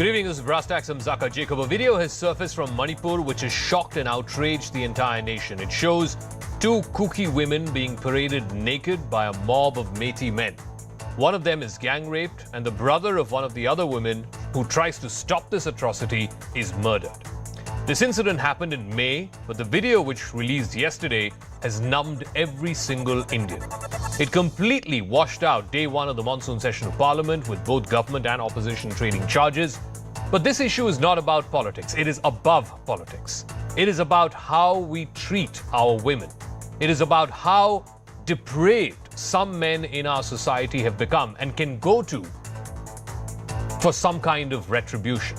Good evening, this is Brastak Zaka Jacob. A video has surfaced from Manipur which has shocked and outraged the entire nation. It shows two kuki women being paraded naked by a mob of Meitei men. One of them is gang raped and the brother of one of the other women who tries to stop this atrocity is murdered. This incident happened in May, but the video which released yesterday has numbed every single Indian. It completely washed out day one of the monsoon session of Parliament with both government and opposition trading charges. But this issue is not about politics. It is above politics. It is about how we treat our women. It is about how depraved some men in our society have become and can go to for some kind of retribution.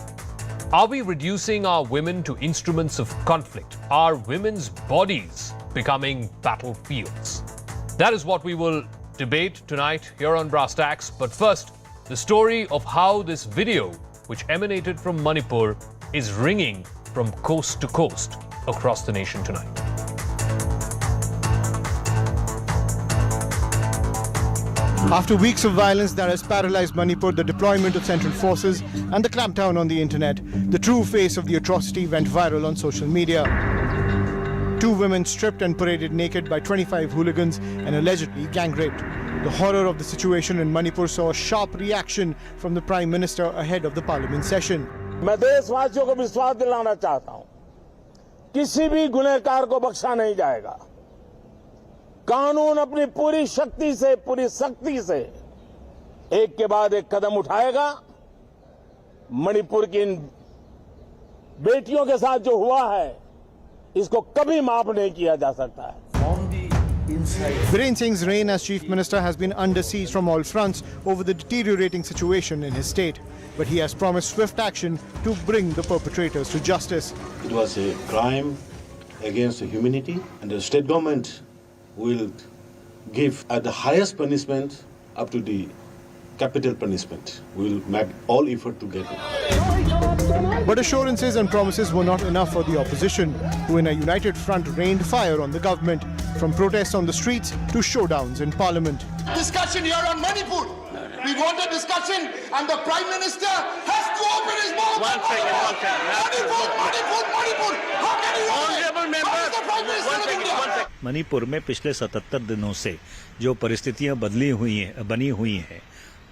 Are we reducing our women to instruments of conflict? Are women's bodies becoming battlefields? That is what we will debate tonight here on Brass Tacks. But first, the story of how this video, which emanated from Manipur, is ringing from coast to coast across the nation tonight. After weeks of violence that has paralyzed Manipur, the deployment of central forces and the clampdown on the internet, the true face of the atrocity went viral on social media. Two women stripped and paraded naked by 25 hooligans and allegedly gang raped. The horror of the situation in Manipur saw a sharp reaction from the Prime Minister ahead of the Parliament session. मैं देशवासियों को विश्वास दिलाना चाहता हूं, किसी भी गुनहगार को बख्शा नहीं जाएगा। कानून अपनी पूरी शक्ति से, पूरी सख्ती से एक के बाद एक कदम उठाएगा। मणिपुर की इन बेटियों के साथ जो हुआ है, इसको कभी माफ नहीं किया जा सकता है। Biren Singh's reign as Chief Minister has been under siege from all fronts over the deteriorating situation in his state. But he has promised swift action to bring the perpetrators to justice. It was a crime against humanity, and the state government will give the highest punishment up to the capital punishment. We will make all effort to get it. But assurances and promises were not enough for the opposition, who in a united front rained fire on the government, from protests on the streets to showdowns in Parliament. Discussion here on Manipur. We want a discussion and the Prime Minister has to open his mouth. Manipur. How can you open it? How is the Prime Minister of India? Manipur में पिछले 77 दिनों से जो परिस्थितियां बनी हुई हैं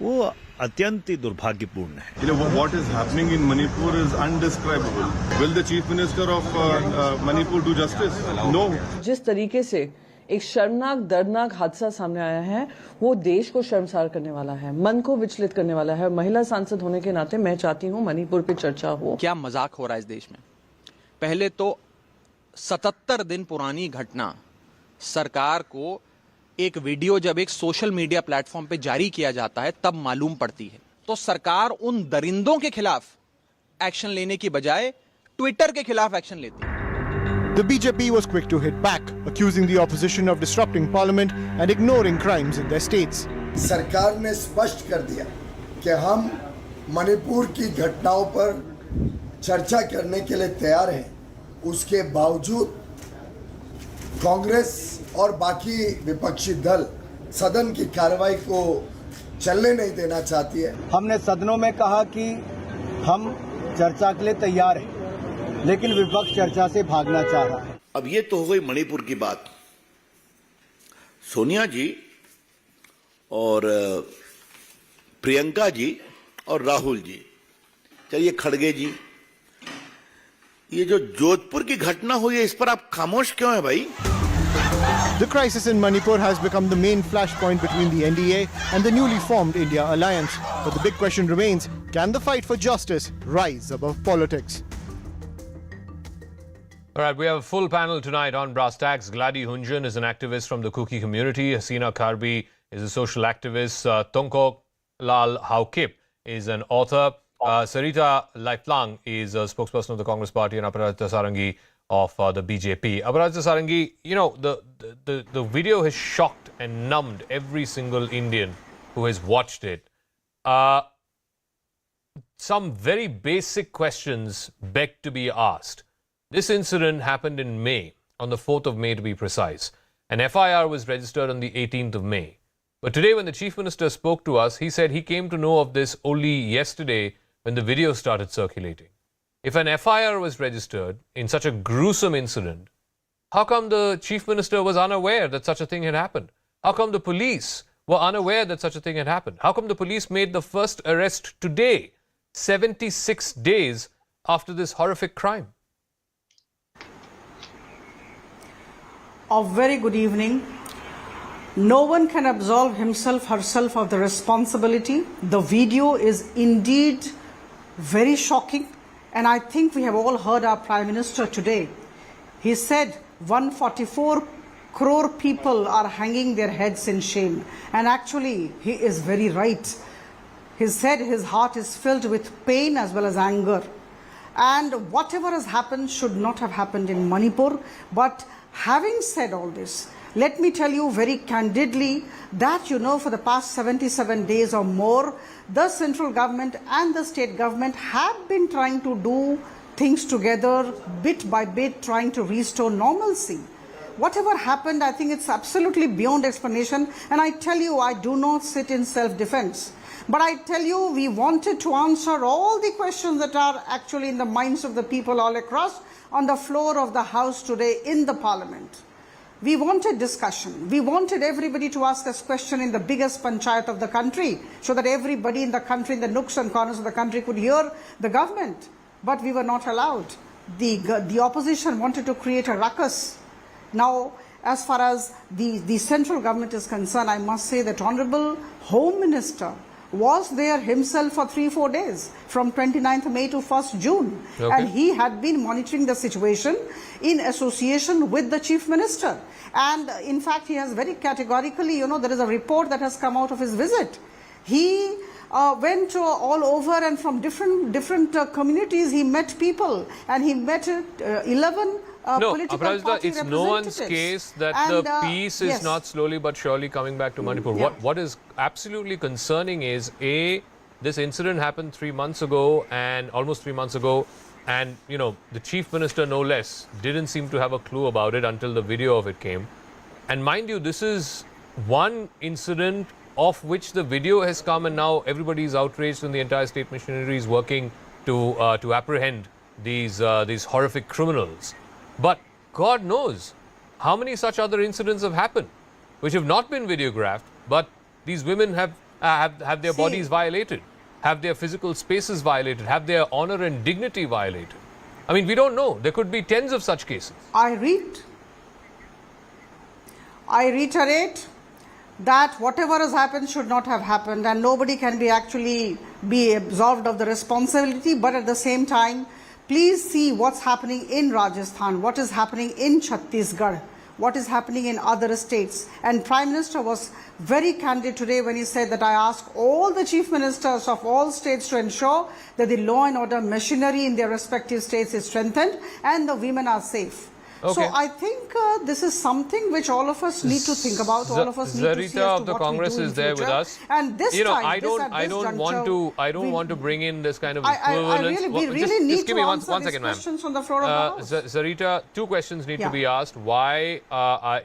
वो अत्यंत ही दुर्भाग्यपूर्ण है। You know what is happening in Manipur is undescribable. Will the Chief Minister of Manipur do justice? No. जिस तरीके से एक शर्मनाक दर्दनाक हादसा सामने आया है वो देश को शर्मसार करने वाला है, मन को विचलित करने वाला है। महिला सांसद होने के नाते मैं चाहती हूँ मणिपुर पे चर्चा हो। क्या मजाक हो रहा है इस देश में? पहले तो 77 दिन पुरानी घटना सरकार को एक वीडियो जब एक सोशल मीडिया प्लेटफॉर्म पे जारी किया जाता है तब मालूम पड़ती है। तो सरकार उन दरिंदों के खिलाफ एक्शन लेने की बजाय ट्विटर के खिलाफ एक्शन लेती है। The BJP was quick to hit back, accusing the opposition of disrupting parliament and ignoring crimes in their states. सरकार ने स्पष्ट कर दिया कि हम मणिपुर की घटनाओं पर चर्चा करने के लिए तैयार हैं। उसके बावजूद कांग्रेस और बाकी विपक्षी दल सदन की कार्रवाई को चलने नहीं देना चाहती है। हमने सदनों में कहा कि हम चर्चा के लिए तैयार हैं, लेकिन विपक्ष चर्चा से भागना चाह रहा है। अब ये तो हो गई मणिपुर की बात। सोनिया जी और प्रियंका जी और राहुल जी, चलिए खड़गे जी, ये जो जोधपुर की घटना हुई है इस पर आप खामोश क्यों हैं भाई? The crisis in Manipur has become the main flashpoint between the NDA and the newly formed India alliance. But the big question remains, can the fight for justice rise above politics? All right, we have a full panel tonight on Brass Tacks. Gladi Hunjan is an activist from the Kuki community. Hasina Karbi is a social activist. Tongko Lal Haukip is an author. Sarita Laiflang is a spokesperson of the Congress Party, and Aparajita Sarangi of the BJP. Aparajita Sarangi, you know, the video has shocked and numbed every single Indian who has watched it. Some very basic questions beg to be asked. This incident happened in May, on the 4th of May to be precise. An FIR was registered on the 18th of May. But today when the Chief Minister spoke to us, he said he came to know of this only yesterday when the video started circulating. If an FIR was registered in such a gruesome incident, how come the Chief Minister was unaware that such a thing had happened? How come the police were unaware that such a thing had happened? How come the police made the first arrest today, 76 days after this horrific crime? A very good evening. No one can absolve himself, herself of the responsibility. The video is indeed very shocking, and I think we have all heard our Prime Minister today. He said 144 crore people are hanging their heads in shame, and actually he is very right. He said his heart is filled with pain as well as anger, and whatever has happened should not have happened in Manipur. But having said all this, let me tell you very candidly that, for the past 77 days or more, the central government and the state government have been trying to do things together, bit by bit, trying to restore normalcy. Whatever happened, I think it's absolutely beyond explanation. And I tell you, I do not sit in self-defense. But I tell you, we wanted to answer all the questions that are actually in the minds of the people all across on the floor of the House today in the Parliament. We wanted discussion. We wanted everybody to ask us questions in the biggest panchayat of the country, so that everybody in the country, in the nooks and corners of the country, could hear the government. But we were not allowed. The opposition wanted to create a ruckus. Now, as far as the central government is concerned, I must say that Honorable Home Minister was there himself for 3-4 days, from 29th May to 1st June. Okay. And he had been monitoring the situation in association with the Chief Minister. And in fact, he has very categorically, there is a report that has come out of his visit. He went all over, and from different communities, he met people, and he met 11 political party it's no one's representatives. Case that And, the peace is yes. not slowly but surely coming back to Manipur. Yeah. What is absolutely concerning is, A, this incident happened 3 months ago, and almost 3 months ago, and the Chief Minister, no less, didn't seem to have a clue about it until the video of it came. And mind you, this is one incident of which the video has come, and now everybody is outraged, and the entire state machinery is working to apprehend these horrific criminals. But God knows how many such other incidents have happened, which have not been videographed, but these women have their bodies violated, have their physical spaces violated, have their honor and dignity violated. I mean, we don't know. There could be tens of such cases. I reiterate that whatever has happened should not have happened, and nobody can be absolved of the responsibility. But at the same time, please see what's happening in Rajasthan, what is happening in Chhattisgarh, what is happening in other states. And Prime Minister was very candid today when he said that I ask all the chief ministers of all states to ensure that the law and order machinery in their respective states is strengthened and the women are safe. Okay. So I think this is something which all of us need to think about. All of us need to see as to Zarita of the what we Congress do in is there future. with us. And this time, I don't want to bring in this kind of equivalence. We really need just give to me one answer these second, ma'am. questions on the floor of the House. Zarita, two questions need to be asked. Why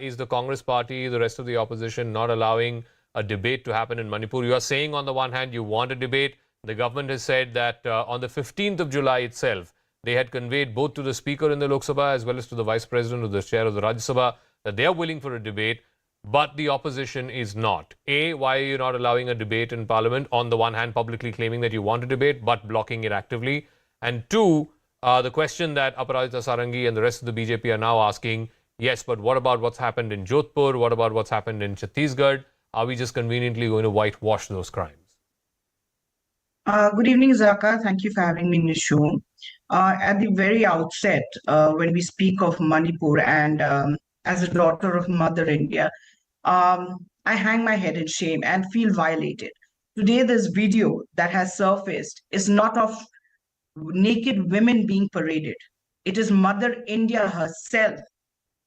is the Congress party, the rest of the opposition, not allowing a debate to happen in Manipur? You are saying on the one hand you want a debate. The government has said that on the 15th of July itself, they had conveyed both to the Speaker in the Lok Sabha as well as to the Vice President or the Chair of the Rajya Sabha that they are willing for a debate, but the opposition is not. A, why are you not allowing a debate in Parliament? On the one hand, publicly claiming that you want a debate, but blocking it actively. And two, the question that Aparajita Sarangi and the rest of the BJP are now asking, yes, but what about what's happened in Jodhpur? What about what's happened in Chhattisgarh? Are we just conveniently going to whitewash those crimes? Good evening, Zaka. Thank you for having me in the show. At the very outset, when we speak of Manipur and as a daughter of Mother India, I hang my head in shame and feel violated. Today, this video that has surfaced is not of naked women being paraded. It is Mother India herself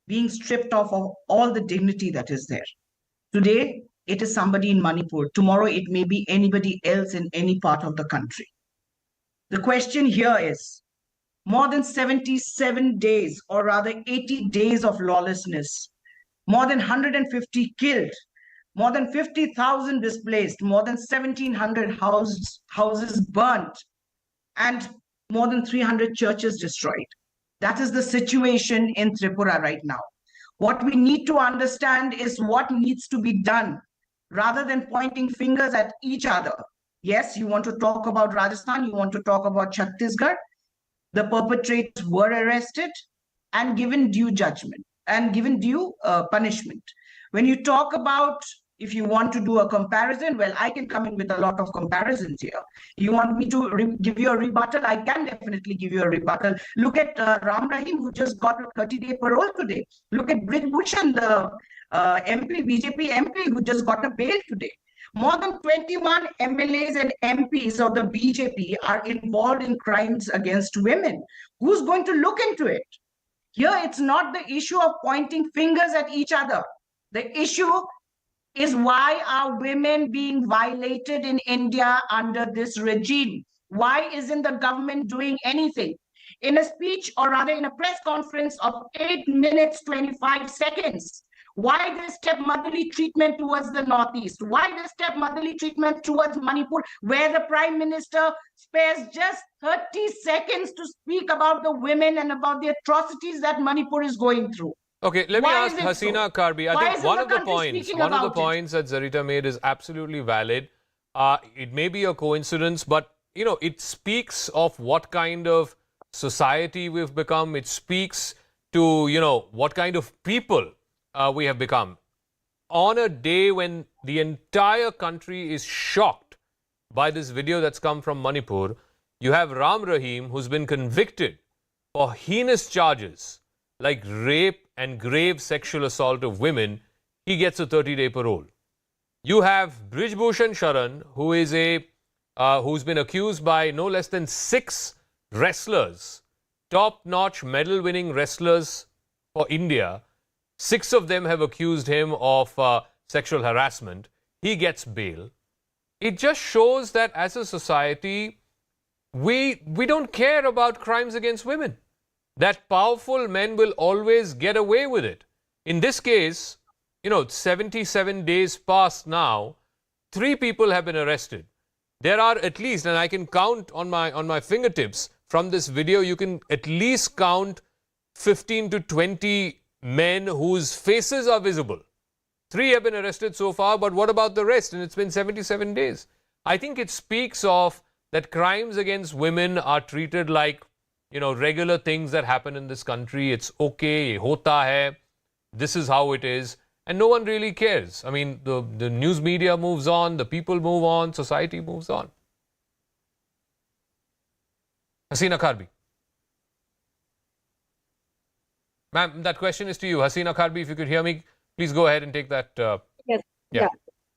being stripped of all the dignity that is there. Today, it is somebody in Manipur. Tomorrow, it may be anybody else in any part of the country. The question here is, more than 77 days, or rather 80 days of lawlessness, more than 150 killed, more than 50,000 displaced, more than 1,700 houses burnt, and more than 300 churches destroyed. That is the situation in Tripura right now. What we need to understand is what needs to be done rather than pointing fingers at each other. Yes, you want to talk about Rajasthan, you want to talk about Chhattisgarh. The perpetrators were arrested and given due judgment and given due punishment. When you talk about, if you want to do a comparison, well, I can come in with a lot of comparisons here. You want me to give you a rebuttal? I can definitely give you a rebuttal. Look at Ram Rahim, who just got a 30-day parole today. Look at Brij Bhushan, the MP, BJP MP, who just got a bail today. More than 21 MLAs and MPs of the BJP are involved in crimes against women. Who's going to look into it? Here, it's not the issue of pointing fingers at each other. The issue is, why are women being violated in India under this regime? Why isn't the government doing anything? In a speech, or rather in a press conference of 8 minutes, 25 seconds, why this stepmotherly treatment towards the Northeast? Why this stepmotherly treatment towards Manipur, where the Prime Minister spares just 30 seconds to speak about the women and about the atrocities that Manipur is going through? Okay, let me ask Hasina Karbi. I think one of the points that Zarita made is absolutely valid. It may be a coincidence, but it speaks of what kind of society we've become. It speaks to what kind of people we have become. On a day when the entire country is shocked by this video that's come from Manipur, you have Ram Rahim, who's been convicted for heinous charges like rape and grave sexual assault of women. He gets a 30-day parole. You have Brij Bhushan Sharan, who is who's been accused by no less than 6 wrestlers, top-notch medal-winning wrestlers for India. 6 of them have accused him of sexual harassment. He gets bail. It just shows that as a society, we don't care about crimes against women. That powerful men will always get away with it. In this case, 77 days past now, 3 people have been arrested. There are at least, and I can count on my fingertips from this video, you can at least count 15 to 20 men whose faces are visible. 3 have been arrested so far, but what about the rest? And it's been 77 days. I think it speaks of that crimes against women are treated like, regular things that happen in this country. It's okay, hota hai, this is how it is, and no one really cares. I mean, the news media moves on, the people move on, society moves on. Hasina Karbi. Ma'am, that question is to you. Hasina Karbi, if you could hear me, please go ahead and take that. Yes. Yeah.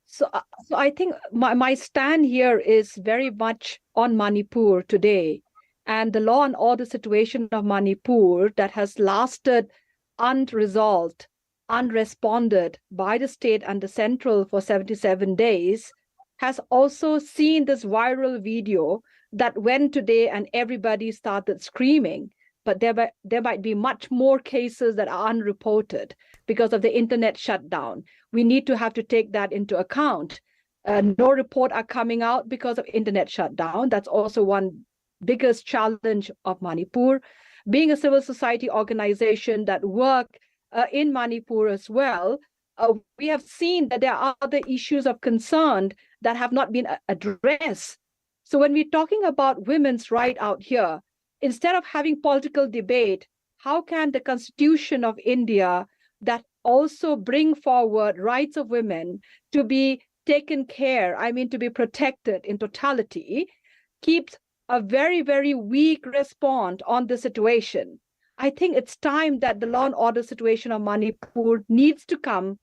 So I think my stand here is very much on Manipur today, and the law and order situation of Manipur that has lasted unresolved, unresponded by the state and the central for 77 days, has also seen this viral video that went today and everybody started screaming. But there might be much more cases that are unreported because of the internet shutdown. We need to have to take that into account. No report are coming out because of internet shutdown. That's also one biggest challenge of Manipur. Being a civil society organization that work in Manipur as well, we have seen that there are other issues of concern that have not been addressed. So when we're talking about women's right out here, instead of having political debate, how can the Constitution of India that also bring forward rights of women to be taken care, to be protected in totality, keeps a very, very weak response on the situation? I think it's time that the law and order situation of Manipur needs to come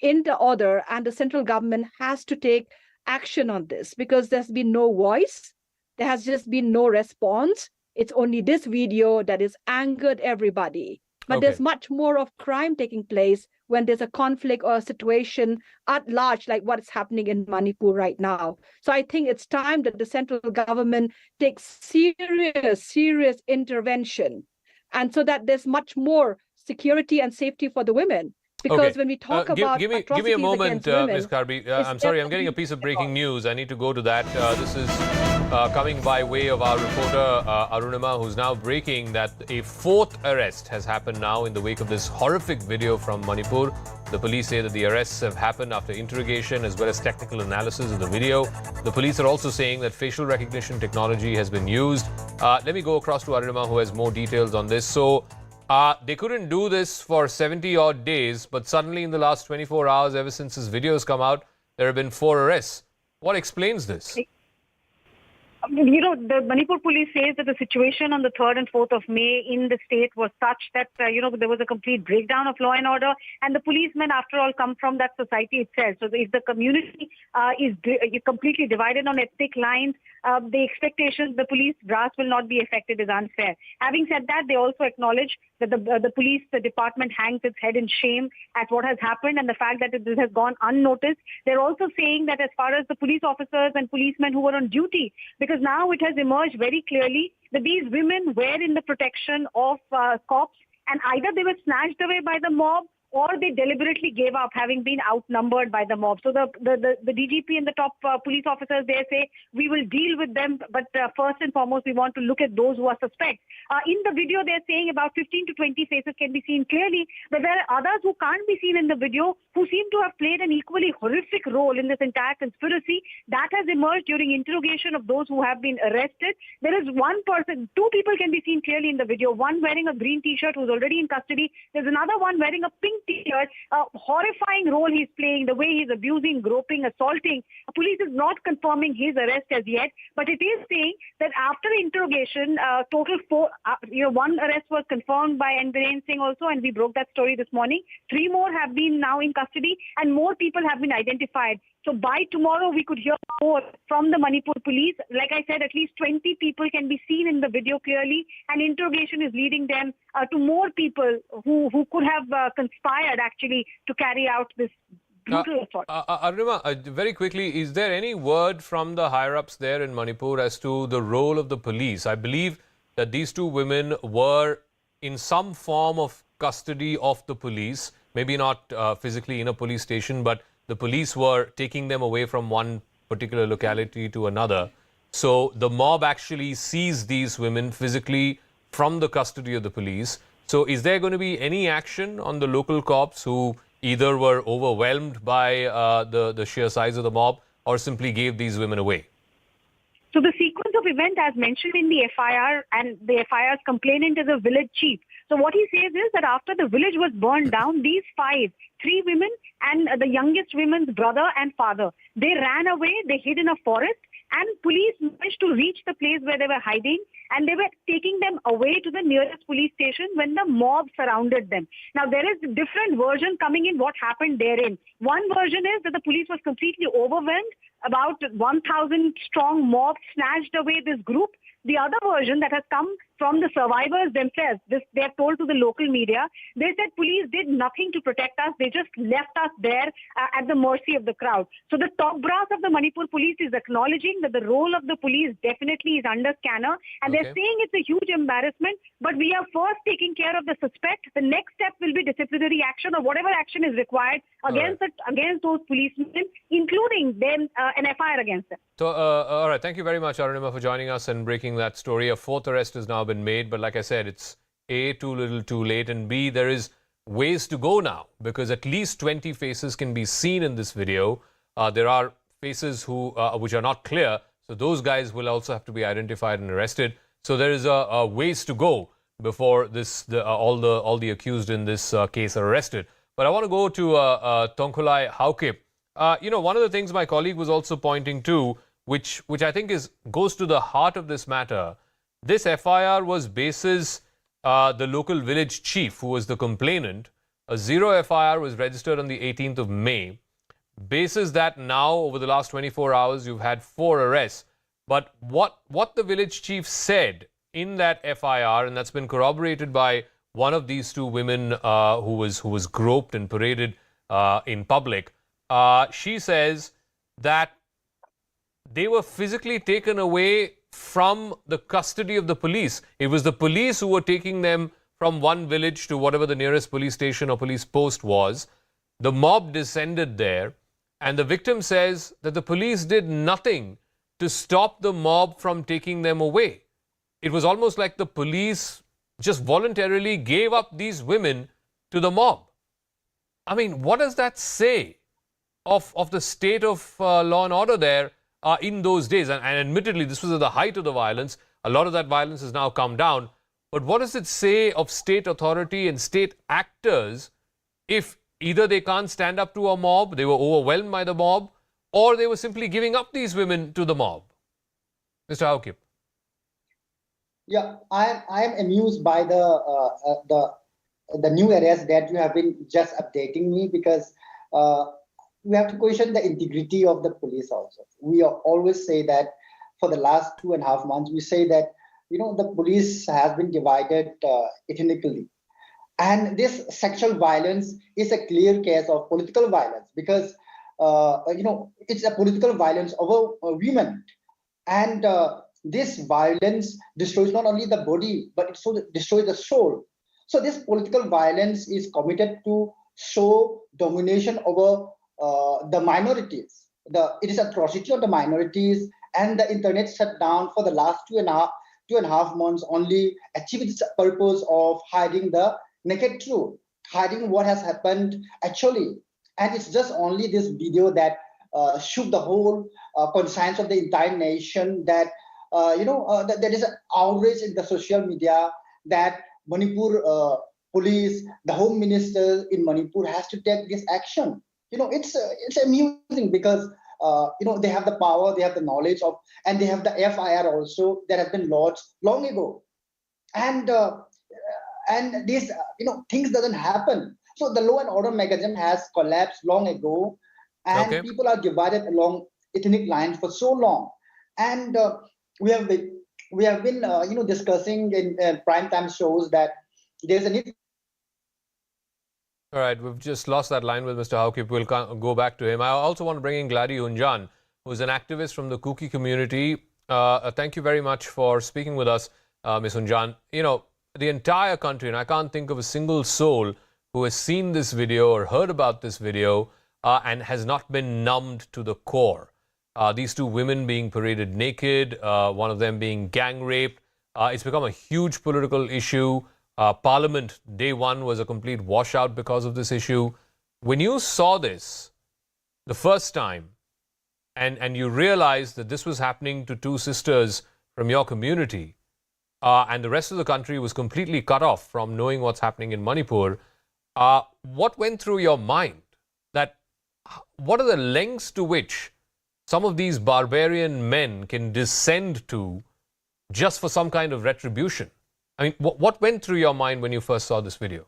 into order, and the central government has to take action on this, because there's been no voice. There has just been no response. It's only this video that has angered everybody. But there's much more of crime taking place when there's a conflict or a situation at large, like what is happening in Manipur right now. So I think it's time that the central government takes serious intervention, and so that there's much more security and safety for the women. Because when we talk about give me a moment, Ms. Karbi. I'm sorry, I'm getting a piece of breaking news. I need to go to that. This is coming by way of our reporter Arunima, who's now breaking that a fourth arrest has happened now in the wake of this horrific video from Manipur. The police say that the arrests have happened after interrogation as well as technical analysis of the video. The police are also saying that facial recognition technology has been used. Let me go across to Arunima, who has more details on this. So, they couldn't do this for 70-odd days, but suddenly in the last 24 hours, ever since this video has come out, there have been 4 arrests. What explains this? You know, the Manipur police says that the situation on the 3rd and 4th of May in the state was such that, there was a complete breakdown of law and order. And the policemen, after all, come from that society itself. So if the community is completely divided on ethnic lines, the expectations the police brass will not be affected is unfair. Having said that, they also acknowledge that the police department hangs its head in shame at what has happened and the fact that this has gone unnoticed. They're also saying that as far as the police officers and policemen who were on duty, because now it has emerged very clearly that these women were in the protection of cops, and either they were snatched away by the mob or they deliberately gave up, having been outnumbered by the mob. So the DGP and the top police officers there say, we will deal with them, but first and foremost, we want to look at those who are suspects. In the video, they're saying about 15 to 20 faces can be seen clearly, but there are others who can't be seen in the video who seem to have played an equally horrific role in this entire conspiracy. That has emerged during interrogation of those who have been arrested. There is one person, 2 people can be seen clearly in the video, one wearing a green t-shirt who's already in custody. There's another one wearing a pink t-shirt, a horrifying role he's playing, the way he's abusing, groping, assaulting. Police is not confirming his arrest as yet, but it is saying that after interrogation, total 4, 1 arrest was confirmed by Biren Singh also, and we broke that story this morning. 3 more have been now in custody, and more people have been identified. So by tomorrow, we could hear more from the Manipur police. Like I said, at least 20 people can be seen in the video clearly, and interrogation is leading them to more people who could have conspired actually to carry out this brutal assault. Arunima, very quickly, is there any word from the higher-ups there in Manipur as to the role of the police? I believe that these 2 women were in some form of custody of the police, maybe not physically in a police station, but the police were taking them away from one particular locality to another. So the mob actually seized these women physically from the custody of the police. So is there going to be any action on the local cops who either were overwhelmed by the sheer size of the mob or simply gave these women away? So the sequence of events, as mentioned in the FIR, and the FIR's complainant is a village chief. So what he says is that after the village was burned down, these 5, 3 women and the youngest woman's brother and father, they ran away, they hid in a forest, and police managed to reach the place where they were hiding, and they were taking them away to the nearest police station when the mob surrounded them. Now, there is a different version coming in what happened therein. One version is that the police was completely overwhelmed. About 1,000 strong mob snatched away this group. The other version that has come from the survivors themselves, they have told to the local media, they said police did nothing to protect us. They just left us there at the mercy of the crowd. So the top brass of the Manipur police is acknowledging that the role of the police definitely is under scanner. And they're saying it's a huge embarrassment, but we are first taking care of the suspect. The next step will be disciplinary action or whatever action is required against those policemen, including them, an FIR against them. So, all right. Thank you very much, Arunima, for joining us and breaking that story. A 4th arrest has now been made, but like I said, it's A, too little too late, and B, there is ways to go now because at least 20 faces can be seen in this video. There are faces which are not clear, so those guys will also have to be identified and arrested. So there is a ways to go before all the accused in this case are arrested. But I want to go to Tongkholai Haukip. One of the things my colleague was also pointing to, which I think goes to the heart of this matter. This FIR was basis the local village chief, who was the complainant. A 0 FIR was registered on the 18th of May. Basis that now, over the last 24 hours, you've had 4 arrests. But what the village chief said in that FIR, and that's been corroborated by one of these 2 women who was groped and paraded in public, she says that they were physically taken away from the custody of the police. It was the police who were taking them from one village to whatever the nearest police station or police post was. The mob descended there, and the victim says that the police did nothing to stop the mob from taking them away. It was almost like the police just voluntarily gave up these women to the mob. I mean, what does that say of the state of law and order there in those days? And admittedly, this was at the height of the violence. A lot of that violence has now come down. But what does it say of state authority and state actors if either they can't stand up to a mob, they were overwhelmed by the mob, or they were simply giving up these women to the mob? Mr. Haukip. Yeah, I am amused by the new areas that you have been just updating me, because we have to question the integrity of the police also. We always say that for the last 2.5 months, we say that, you know, the police has been divided ethnically. And this sexual violence is a clear case of political violence, because, you know, it's a political violence over women. And this violence destroys not only the body, but it also destroys the soul. So this political violence is committed to show domination over the minorities. It is atrocity of the minorities, and the internet shut down for the last 2.5 months only achieved its purpose of hiding the naked truth, hiding what has happened actually. And it's just only this video that shook the whole conscience of the entire nation, that that there is an outrage in the social media that Manipur police, the home minister in Manipur has to take this action. You know, it's amusing because they have the power, they have the knowledge of, and they have the FIR also that has been lodged long ago, and these things doesn't happen. So the law and order mechanism has collapsed long ago, and people are divided along ethnic lines for so long, and we have been discussing in prime time shows that there's a need. All right, we've just lost that line with Mr. Haukip. We'll go back to him. I also want to bring in Gladys Unjan, who's an activist from the Kuki community. Thank you very much for speaking with us, Ms. Unjan. You know, the entire country, and I can't think of a single soul who has seen this video or heard about this video and has not been numbed to the core. These two women being paraded naked, one of them being gang raped. It's become a huge political issue. Parliament, day one, was a complete washout because of this issue. When you saw this the first time and you realized that this was happening to two sisters from your community and the rest of the country was completely cut off from knowing what's happening in Manipur, what went through your mind? What are the lengths to which some of these barbarian men can descend to just for some kind of retribution? I mean, what went through your mind when you first saw this video?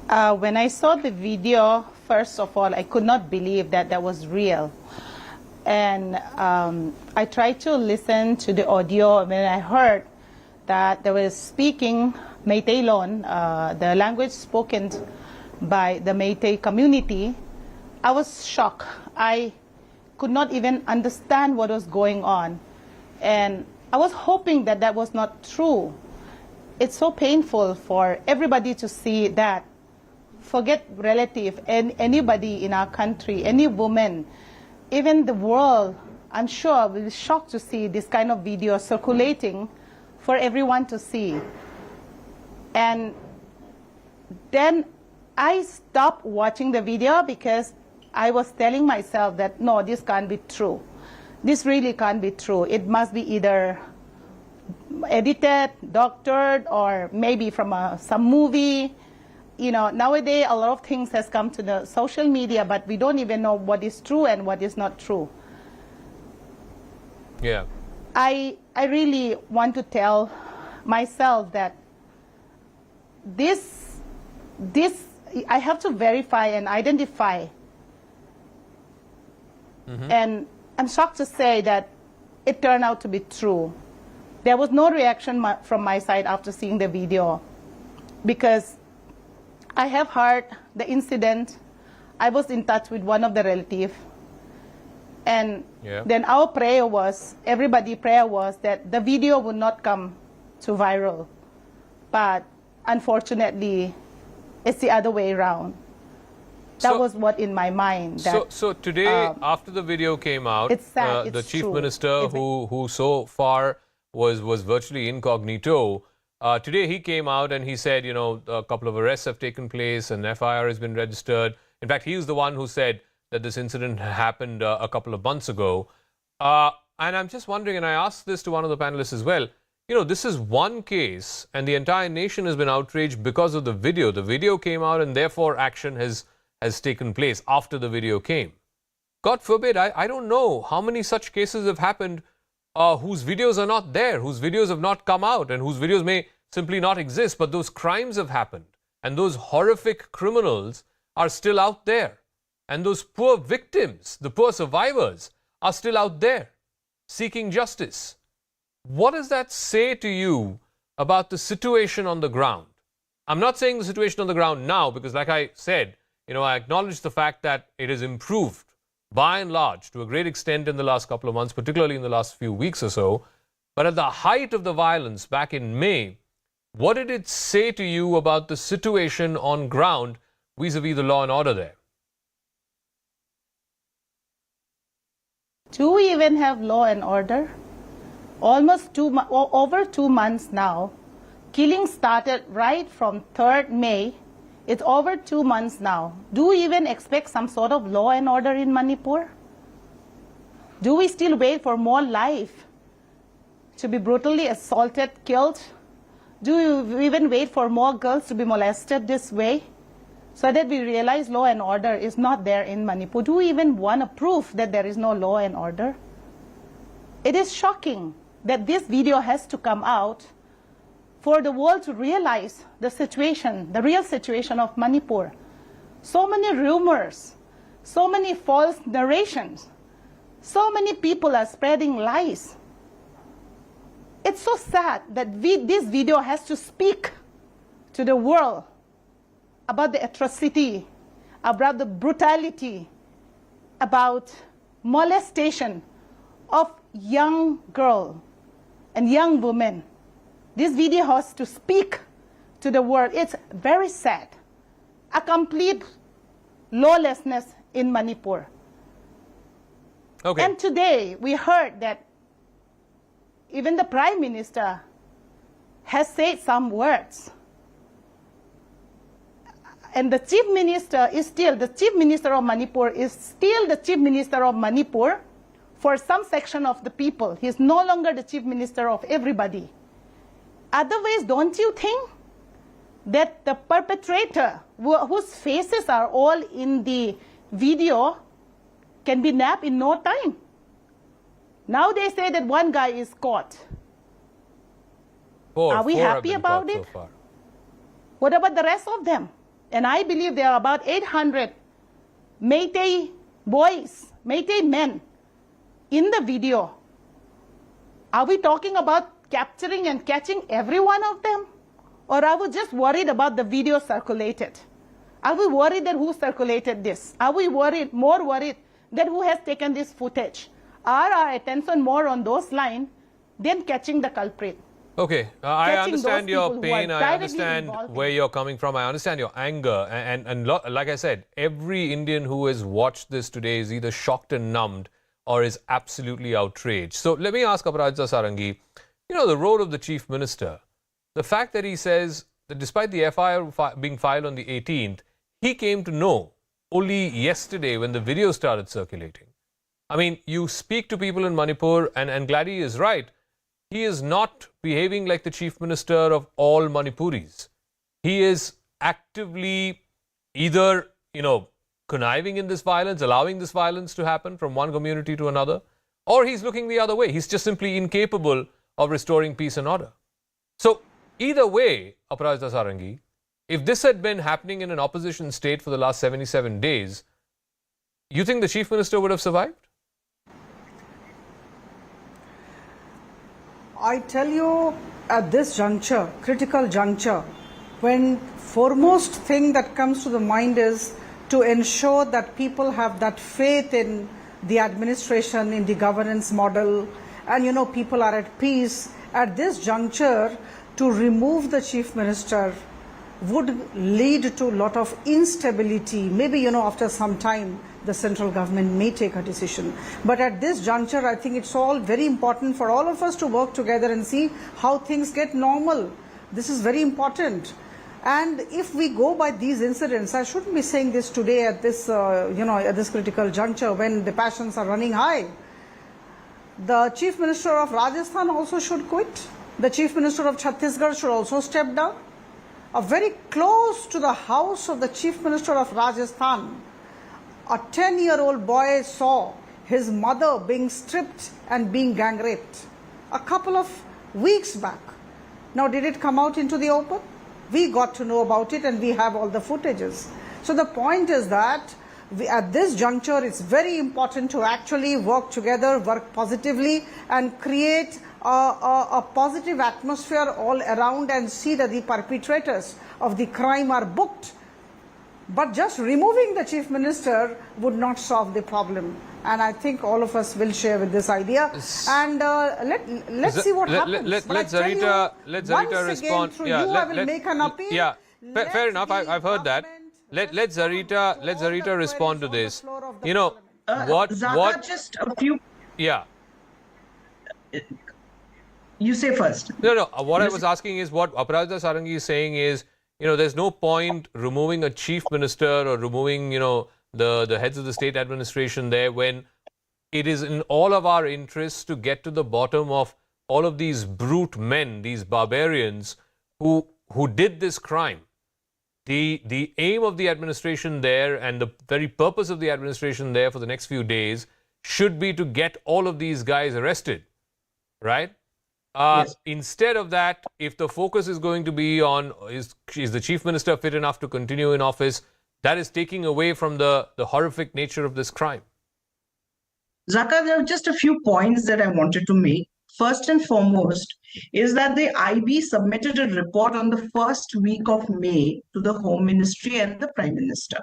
When I saw the video, first of all, I could not believe that that was real. And I tried to listen to the audio, and when I heard that they were speaking Meitei Lon, the language spoken by the Meitei community, I was shocked. I could not even understand what was going on. And I was hoping that that was not true. It's so painful for everybody to see that. Forget relative and anybody in our country, any woman, even the world, I'm sure will be shocked to see this kind of video circulating for everyone to see. And then I stopped watching the video because I was telling myself that, no, this can't be true. This really can't be true. It must be either edited, doctored, or maybe from some movie. You know, nowadays a lot of things has come to the social media, but we don't even know what is true and what is not true. Yeah. I really want to tell myself that this I have to verify and identify. Mm-hmm. And I'm shocked to say that it turned out to be true. There was no reaction from my side after seeing the video, because I have heard the incident. I was in touch with one of the relatives, And then our prayer was, everybody's prayer was that the video would not come to viral. But unfortunately, it's the other way around. That was what in my mind. That, so today, after the video came out, it's sad, the it's chief true. minister, who so far was virtually incognito, today he came out and he said, you know, a couple of arrests have taken place, an FIR has been registered. In fact, he was the one who said that this incident happened a couple of months ago. And I'm just wondering, and I asked this to one of the panelists as well, you know, this is one case and the entire nation has been outraged because of the video. The video came out and therefore action has taken place after the video came. God forbid, I don't know how many such cases have happened whose videos are not there, whose videos have not come out, and whose videos may simply not exist, but those crimes have happened. And those horrific criminals are still out there. And those poor victims, the poor survivors, are still out there seeking justice. What does that say to you about the situation on the ground? I'm not saying the situation on the ground now, because like I said, you know, I acknowledge the fact that it has improved by and large to a great extent in the last couple of months, particularly in the last few weeks or so. But at the height of the violence back in May, what did it say to you about the situation on ground vis-a-vis the law and order there? Do we even have law and order? Almost over 2 months now. Killing started right from 3rd May. It's over 2 months now. Do we even expect some sort of law and order in Manipur? Do we still wait for more life to be brutally assaulted, killed? Do we even wait for more girls to be molested this way? So that we realize law and order is not there in Manipur. Do we even want to prove that there is no law and order? It is shocking that this video has to come out for the world to realize the situation, the real situation of Manipur. So many rumors, so many false narrations, so many people are spreading lies. It's so sad that this video has to speak to the world about the atrocity, about the brutality, about molestation of young girls and young women. This video has to speak to the world. It's very sad. A complete lawlessness in Manipur. Okay. And today we heard that even the Prime Minister has said some words. And the Chief Minister is still, the Chief Minister of Manipur is still the Chief Minister of Manipur for some section of the people. He's no longer the Chief Minister of everybody. Otherwise, don't you think that the perpetrator, whose faces are all in the video, can be nabbed in no time? Now they say that one guy is caught. Are we happy about it? So what about the rest of them? And I believe there are about 800 Meitei boys, Meitei men in the video. Are we talking about capturing and catching every one of them? Or are we just worried about the video circulated? Are we worried that who circulated this? Are we more worried that who has taken this footage? Are our attention more on those lines than catching the culprit? Okay, I understand your pain, I understand where you're coming from, I understand your anger, and like I said, every Indian who has watched this today is either shocked and numbed or is absolutely outraged. So let me ask Aparajita Sarangi, you know, the role of the Chief Minister, the fact that he says that despite the FIR being filed on the 18th, he came to know only yesterday when the video started circulating. I mean, you speak to people in Manipur, and Gladys is right, he is not behaving like the Chief Minister of all Manipuris. He is actively either, you know, conniving in this violence, allowing this violence to happen from one community to another, or he's looking the other way. He's just simply incapable of restoring peace and order. So either way, Aparajita Sarangi, if this had been happening in an opposition state for the last 77 days, you think the Chief Minister would have survived? I tell you, at this juncture, critical juncture, when foremost thing that comes to the mind is to ensure that people have that faith in the administration, in the governance model, and people are at peace. At this juncture, to remove the chief minister would lead to a lot of instability. Maybe, after some time, the central government may take a decision. But at this juncture, I think it's all very important for all of us to work together and see how things get normal. This is very important. And if we go by these incidents, I shouldn't be saying this today at this, at this critical juncture when the passions are running high. The Chief Minister of Rajasthan also should quit. The Chief Minister of Chhattisgarh should also step down. Very close to the house of the Chief Minister of Rajasthan, a 10-year-old boy saw his mother being stripped and being gang raped a couple of weeks back. Now, did it come out into the open? We got to know about it and we have all the footages. So the point is that at this juncture, it's very important to actually work together, work positively, and create a positive atmosphere all around and see that the perpetrators of the crime are booked. But just removing the chief minister would not solve the problem. And I think all of us will share with this idea. And let's see what happens. Let Zarita respond. I will make an appeal. Yeah, fair enough. I've heard that. Let Zarita respond to this. Zaka, just a few. Yeah. You say first. No. What I was asking is what Aparajita Sarangi is saying is, there's no point removing a chief minister or removing, the heads of the state administration there when it is in all of our interests to get to the bottom of all of these brute men, these barbarians who did this crime. The aim of the administration there and the very purpose of the administration there for the next few days should be to get all of these guys arrested, right? Yes. Instead of that, if the focus is going to be on is the chief minister fit enough to continue in office, that is taking away from the horrific nature of this crime. Zaka, there are just a few points that I wanted to make. First and foremost is that the IB submitted a report on the first week of May to the Home Ministry and the Prime Minister.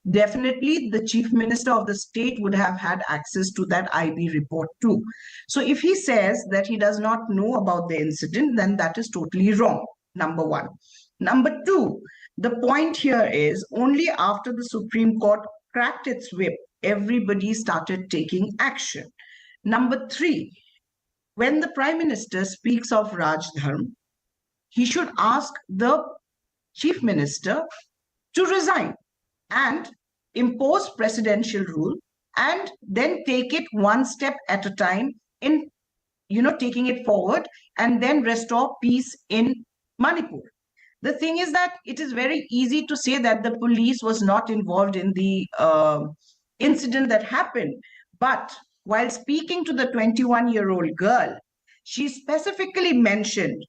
Definitely, the Chief Minister of the state would have had access to that IB report too. So if he says that he does not know about the incident, then that is totally wrong, number one. Number two, the point here is only after the Supreme Court cracked its whip, everybody started taking action. Number three, when the Prime Minister speaks of Raj Dharma, he should ask the Chief Minister to resign and impose presidential rule and then take it one step at a time in, taking it forward and then restore peace in Manipur. The thing is that it is very easy to say that the police was not involved in the incident that happened. But while speaking to the 21-year-old girl, she specifically mentioned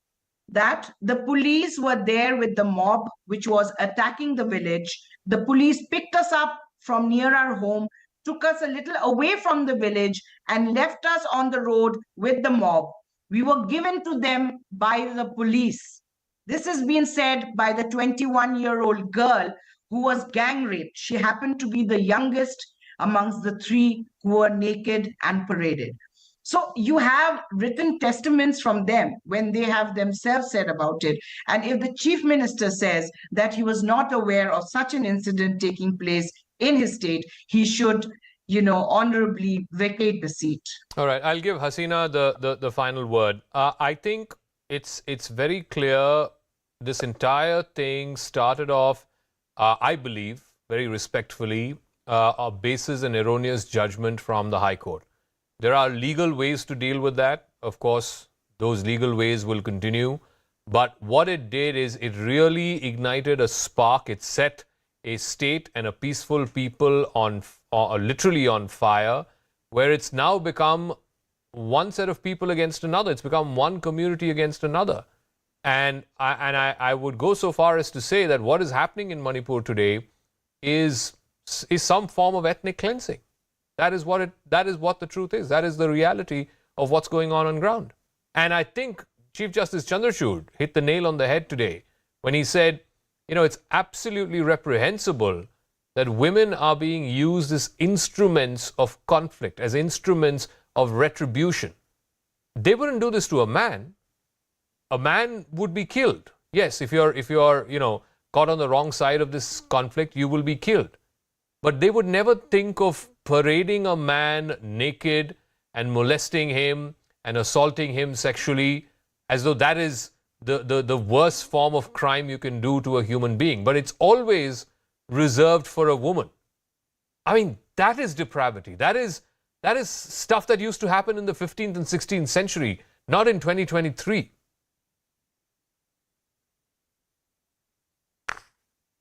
that the police were there with the mob which was attacking the village. The police picked us up from near our home, took us a little away from the village and left us on the road with the mob. We were given to them by the police. This has been said by the 21-year-old girl who was gang raped. She happened to be the youngest amongst the three who were naked and paraded. So you have written testaments from them when they have themselves said about it. And if the chief minister says that he was not aware of such an incident taking place in his state, he should, honorably vacate the seat. All right, I'll give Hasina the final word. I think it's very clear this entire thing started off, I believe, very respectfully, basis an erroneous judgment from the High Court. There are legal ways to deal with that. Of course, those legal ways will continue. But what it did is it really ignited a spark. It set a state and a peaceful people on literally on fire, where it's now become one set of people against another. It's become one community against another. And I would go so far as to say that what is happening in Manipur today is some form of ethnic cleansing. That is what the truth is. That is the reality of what's going on ground. And I think Chief Justice Chandrachud hit the nail on the head today when he said, it's absolutely reprehensible that women are being used as instruments of conflict, as instruments of retribution. They wouldn't do this to a man. A man would be killed. Yes, if you're caught on the wrong side of this conflict, you will be killed. But they would never think of parading a man naked and molesting him and assaulting him sexually as though that is the worst form of crime you can do to a human being. But it's always reserved for a woman. I mean, that is depravity. That is stuff that used to happen in the 15th and 16th century, not in 2023.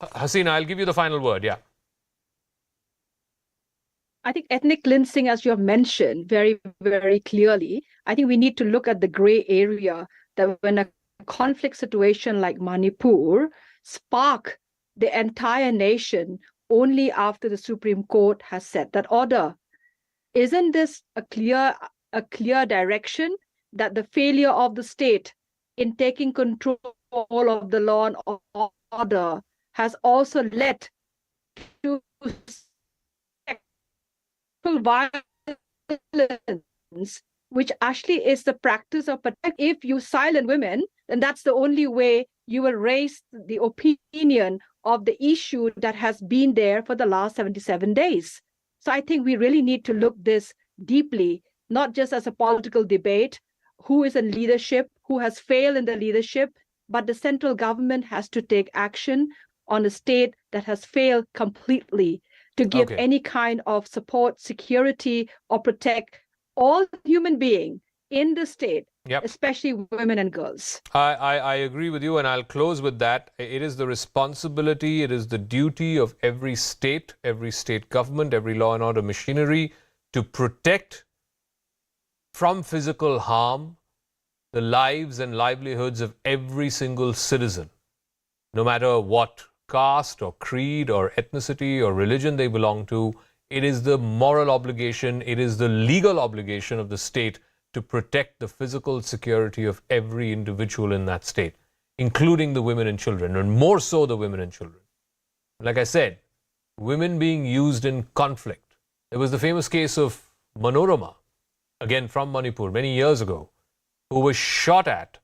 Hasina, I'll give you the final word. Yeah. I think ethnic cleansing, as you have mentioned very, very clearly, I think we need to look at the gray area that when a conflict situation like Manipur spark the entire nation only after the Supreme Court has set that order. Isn't this a clear direction that the failure of the state in taking control of the law and order has also led to violence, which actually is the practice of protect. If you silence women, then that's the only way you will raise the opinion of the issue that has been there for the last 77 days. So I think we really need to look this deeply, not just as a political debate, who is in leadership, who has failed in the leadership, but the central government has to take action on a state that has failed completely to give any kind of support, security, or protect all human beings in the state, especially women and girls. I agree with you, and I'll close with that. It is the responsibility, it is the duty of every state government, every law and order machinery to protect from physical harm the lives and livelihoods of every single citizen, no matter what caste or creed or ethnicity or religion they belong to. It is the moral obligation, it is the legal obligation of the state to protect the physical security of every individual in that state, including the women and children, and more so the women and children. Like I said, women being used in conflict. There was the famous case of Manorama, again from Manipur, many years ago, who was shot at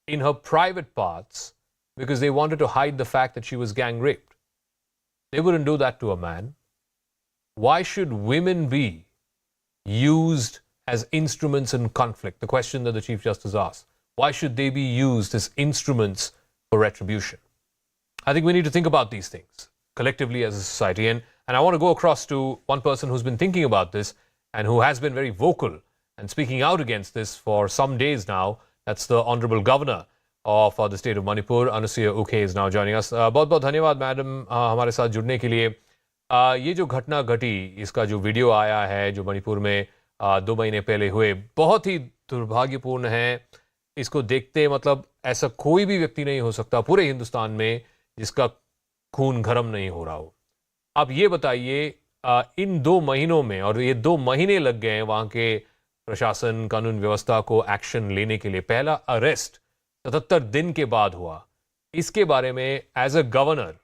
in her private parts because they wanted to hide the fact that she was gang raped. They wouldn't do that to a man. Why should women be used as instruments in conflict? The question that the Chief Justice asked. Why should they be used as instruments for retribution? I think we need to think about these things collectively as a society. And I want to go across to one person who's been thinking about this and who has been very vocal and speaking out against this for some days now. That's the Honorable Governor of the state of Manipur. Anusuya Uke is now joining us. बहुत-बहुत धन्यवाद madam हमारे साथ जुड़ने के लिए. ये जो घटना घटी, इसका जो वीडियो आया है जो मणिपुर में 2 महीने पहले हुए, बहुत ही दुर्भाग्यपूर्ण है. इसको देखते मतलब ऐसा कोई भी व्यक्ति नहीं हो सकता पूरे हिंदुस्तान में जिसका खून गरम नहीं हो रहा हो. अब ये बताइए इन 2 महीनों में, और ये 2 महीने लग गए हैं वहाँ के प्रशासन कानून व्यवस्था को एक्शन लेने के लिए. पहला अरेस्ट 77 दिन के बाद हुआ. इसके बारे में एज अ गवर्नर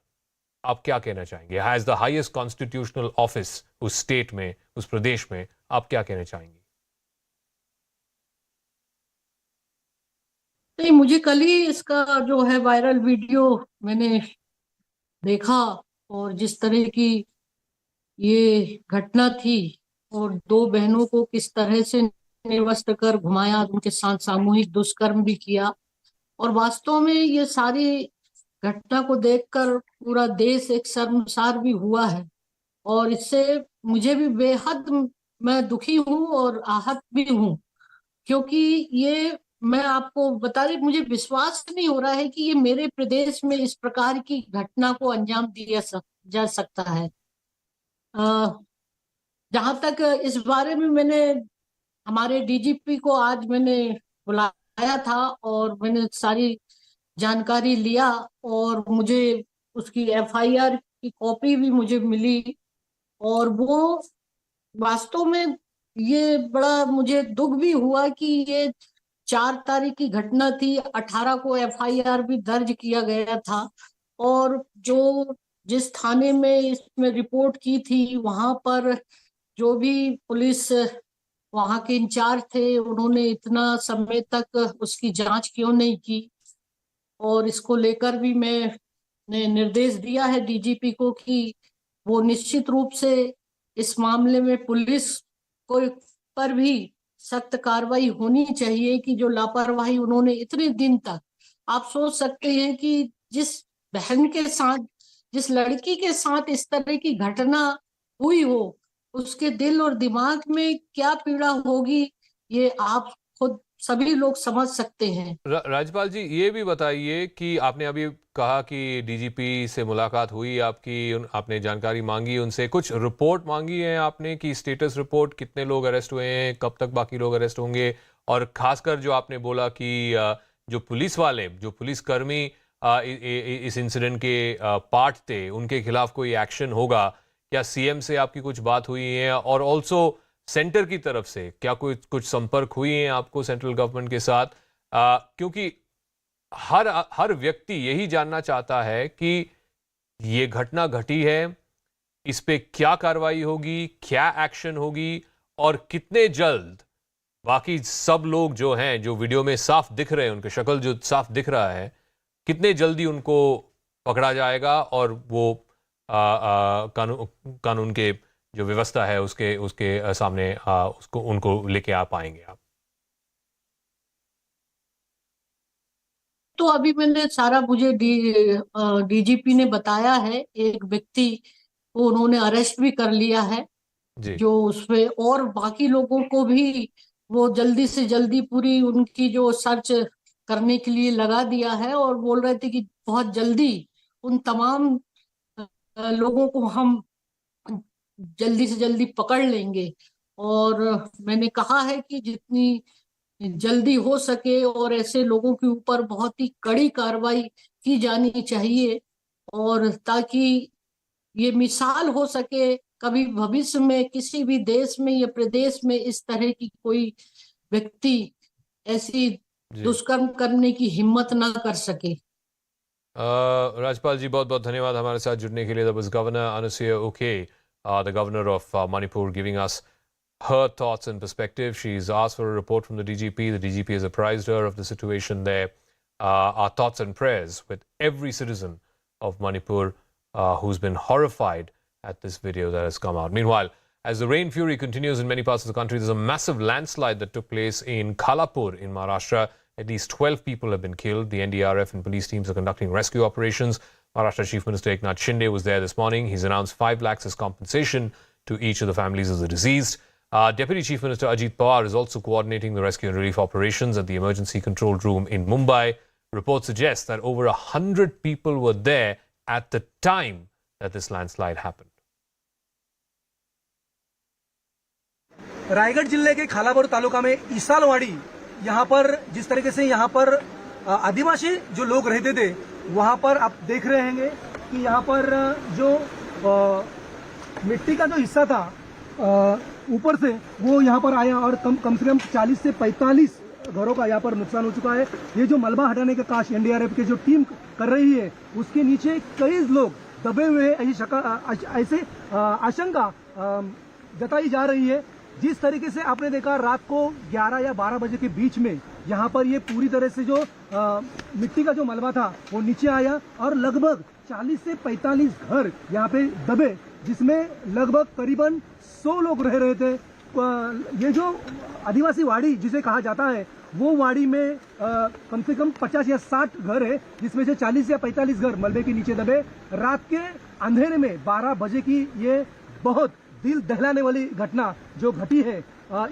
आप क्या कहना चाहेंगे? As the highest constitutional office उस स्टेट में, उस प्रदेश में, आप क्या कहना चाहेंगे? नहीं, मुझे कल ही इसका जो है वायरल वीडियो मैंने देखा, और जिस तरह की ये घटना थी और 2 बहनों को किस तरह से निर्वस्त्र कर घुमाया, उनके साथ सामूहिक दुष्कर्म भी किया, और वास्तव में ये सारी घटना को देखकर पूरा देश एक शर्मसार भी हुआ है. और इससे मुझे भी बेहद मैं दुखी हूं और आहत भी हूं, क्योंकि ये मैं आपको बता रही, मुझे विश्वास नहीं हो रहा है कि ये मेरे प्रदेश में इस प्रकार की घटना को अंजाम दिया जा सकता है. जहां तक इस बारे में मैंने हमारे डीजीपी को आज मैंने बुलाया था और मैंने सारी जानकारी लिया, और मुझे उसकी एफआईआर की कॉपी भी मुझे मिली, और वो वास्तव में ये बड़ा मुझे दुख भी हुआ कि ये 4 तारीख की घटना थी. 18 को एफआईआर भी दर्ज किया गया था, और जो जिस थाने में इसमें रिपोर्ट की थी, वहां पर जो भी पुलिस वहां के इंचार्ज थे, उन्होंने इतना समय तक उसकी जांच क्यों नहीं की। और इसको लेकर भी मैंने निर्देश दिया है डीजीपी को कि वो निश्चित रूप से इस मामले में पुलिस को पर भी सख्त कार्रवाई होनी चाहिए कि जो लापरवाही उन्होंने इतने दिन तक, आप सोच सकते हैं कि जिस बहन के साथ, जिस लड़की के साथ इस तरह की घटना हुई हो, उसके दिल और दिमाग में क्या पीड़ा होगी, ये आप खुद सभी लोग समझ सकते हैं। राज्यपाल जी, ये भी बताइए कि आपने अभी कहा कि डीजीपी से मुलाकात हुई आपकी, आपने जानकारी मांगी उनसे, कुछ रिपोर्ट मांगी है आपने कि स्टेटस रिपोर्ट, कितने लोग अरेस्ट हुए हैं, कब तक बाकी लोग अरेस्ट होंगे, और खासकर जो आपने बोला कि जो पुलिस वाले, जो पुलिसकर्मी इस इंसिडेंट के पार्ट थे, उनके खिलाफ कोई एक्शन होगा क्या? सीएम से आपकी कुछ बात हुई है? और ऑल्सो सेंटर की तरफ से क्या कुछ संपर्क हुई है आपको सेंट्रल गवर्नमेंट के साथ? क्योंकि हर व्यक्ति यही जानना चाहता है कि ये घटना घटी है, इस पे क्या कार्रवाई होगी, क्या एक्शन होगी, और कितने जल्द बाकी सब लोग जो हैं, जो वीडियो में साफ दिख रहे हैं, उनके शक्ल जो साफ दिख रहा है, कितने जल्दी उनको पकड़ा जाएगा और वो कानून के जो व्यवस्था है उसके सामने उनको लेके आ पाएंगे आप? तो अभी मैंने सारा, मुझे डीजीपी ने बताया है, एक व्यक्ति को उन्होंने अरेस्ट भी कर लिया है जो उसपे, और बाकी लोगों को भी वो जल्दी से जल्दी पूरी उनकी जो सर्च करने के लिए लगा दिया है, और बोल रहे थे कि बहुत जल्दी उन तमाम लोगों को हम जल्दी से जल्दी पकड़ लेंगे। और मैंने कहा है कि जितनी जल्दी हो सके और ऐसे लोगों के ऊपर बहुत ही कड़ी कार्रवाई की जानी चाहिए, और ताकि ये मिसाल हो सके, कभी भविष्य में किसी भी देश में या प्रदेश में इस तरह की कोई व्यक्ति ऐसी दुष्कर्म करने की हिम्मत ना कर सके। राज्यपाल जी, बहुत बहुत धन्यवाद हमारे साथ जुड़ने के लिए। That was Governor Anusuya Uke, the governor of Manipur, giving us her thoughts and perspective. She's asked for a report from the DGP. The DGP has apprised her of the situation there. Our thoughts and prayers with every citizen of Manipur who's been horrified at this video that has come out. Meanwhile, as the rain fury continues in many parts of the country, there's a massive landslide that took place in Kolhapur in Maharashtra. At least 12 people have been killed. The NDRF and police teams are conducting rescue operations. Maharashtra Chief Minister Eknath Shinde was there this morning. He's announced 5 lakhs as compensation to each of the families of the deceased. Deputy Chief Minister Ajit Pawar is also coordinating the rescue and relief operations at the emergency control room in Mumbai. Reports suggest that over 100 people were there at the time that this landslide happened. Raigarh जिले के खालापुर तालुका में ईसालवाड़ी, यहाँ पर जिस तरीके से यहाँ पर आदिवासी जो लोग रहते थे, वहाँ पर आप देख रहे होंगे कि यहाँ पर जो मिट्टी का जो हिस्सा था ऊपर से वो यहाँ पर आया, और कम से कम 40 से 45 घरों का यहाँ पर नुकसान हो चुका है। ये जो मलबा हटाने का काश एनडीआरएफ की जो टीम कर रही है, उसके नीचे कई लोग दबे हुए ऐसे आशंका जताई जा रही है। जिस तरीके से आपने देखा रात को 11 या 12 बजे के बीच में यहाँ पर ये पूरी तरह से जो मिट्टी का जो मलबा था वो नीचे आया, और लगभग 40 से 45 घर यहाँ पे दबे, जिसमें लगभग करीबन 100 लोग रह रहे थे। ये जो आदिवासी वाड़ी जिसे कहा जाता है, वो वाड़ी में कम से कम 50 या 60 घर है, जिसमें से 40 या 45 घर मलबे के नीचे दबे। रात के अंधेरे में 12 बजे की ये बहुत दिल दहलाने वाली घटना जो घटी है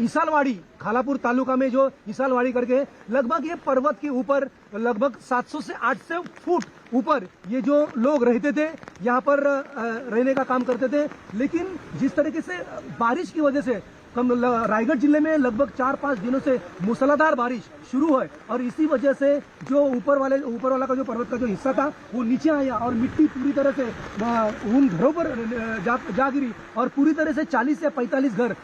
ईसालवाड़ी, खालापुर तालुका में जो ईसालवाड़ी करके लगभग ये पर्वत के ऊपर लगभग 700 से 800 फुट ऊपर ये जो लोग रहते थे, यहाँ पर रहने का काम करते थे। लेकिन जिस तरीके से बारिश की वजह से रायगढ़ जिले में लगभग 4-5 दिनों से मूसलाधार बारिश शुरू है, और इसी वजह से जो ऊपर वाला का जो पर्वत का जो हिस्सा था वो नीचे आया, और मिट्टी पूरी तरह से उन घरों पर जा गिरी, और पूरी तरह से 40 या 45 घर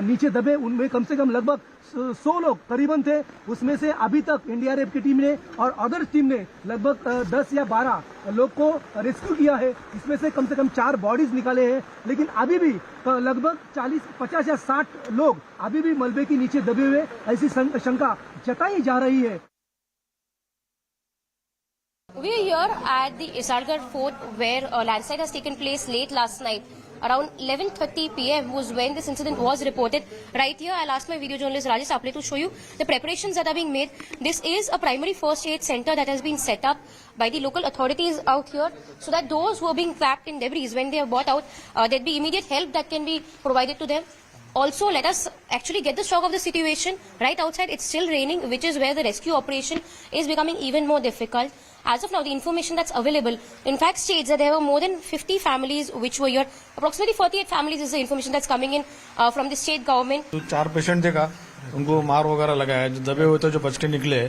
नीचे दबे। उनमें कम से कम लगभग 100 लोग करीबन थे, उसमें से अभी तक एनडीआरएफ की टीम ने और अदर टीम ने लगभग 10 या 12 लोग को रेस्क्यू किया है। इसमें से कम 4 बॉडीज निकाले हैं, लेकिन अभी भी लगभग 40, 50 या 60 लोग अभी भी मलबे के नीचे दबे हुए, ऐसी शंका जताई जा रही है। We are here at the Isargarh Fort where a landslide has taken place late last night. Around 11:30 p.m. was when this incident was reported. Right here, I'll ask my video journalist Rajesh Aple to show you the preparations that are being made. This is a primary first aid center that has been set up by the local authorities out here so that those who are being trapped in debris, when they are brought out, there'll be immediate help that can be provided to them. Also, let us actually get the shock of the situation. Right outside, it's still raining, which is where the rescue operation is becoming even more difficult. As of now, the information that's available, in fact, states that there were more than 50 families which were here. Approximately 48 families is the information that's coming in from the state government. तो 4 patient देखा, उनको मार वगैरह लगा है, जो दबे हुए थे, जो बच के निकले,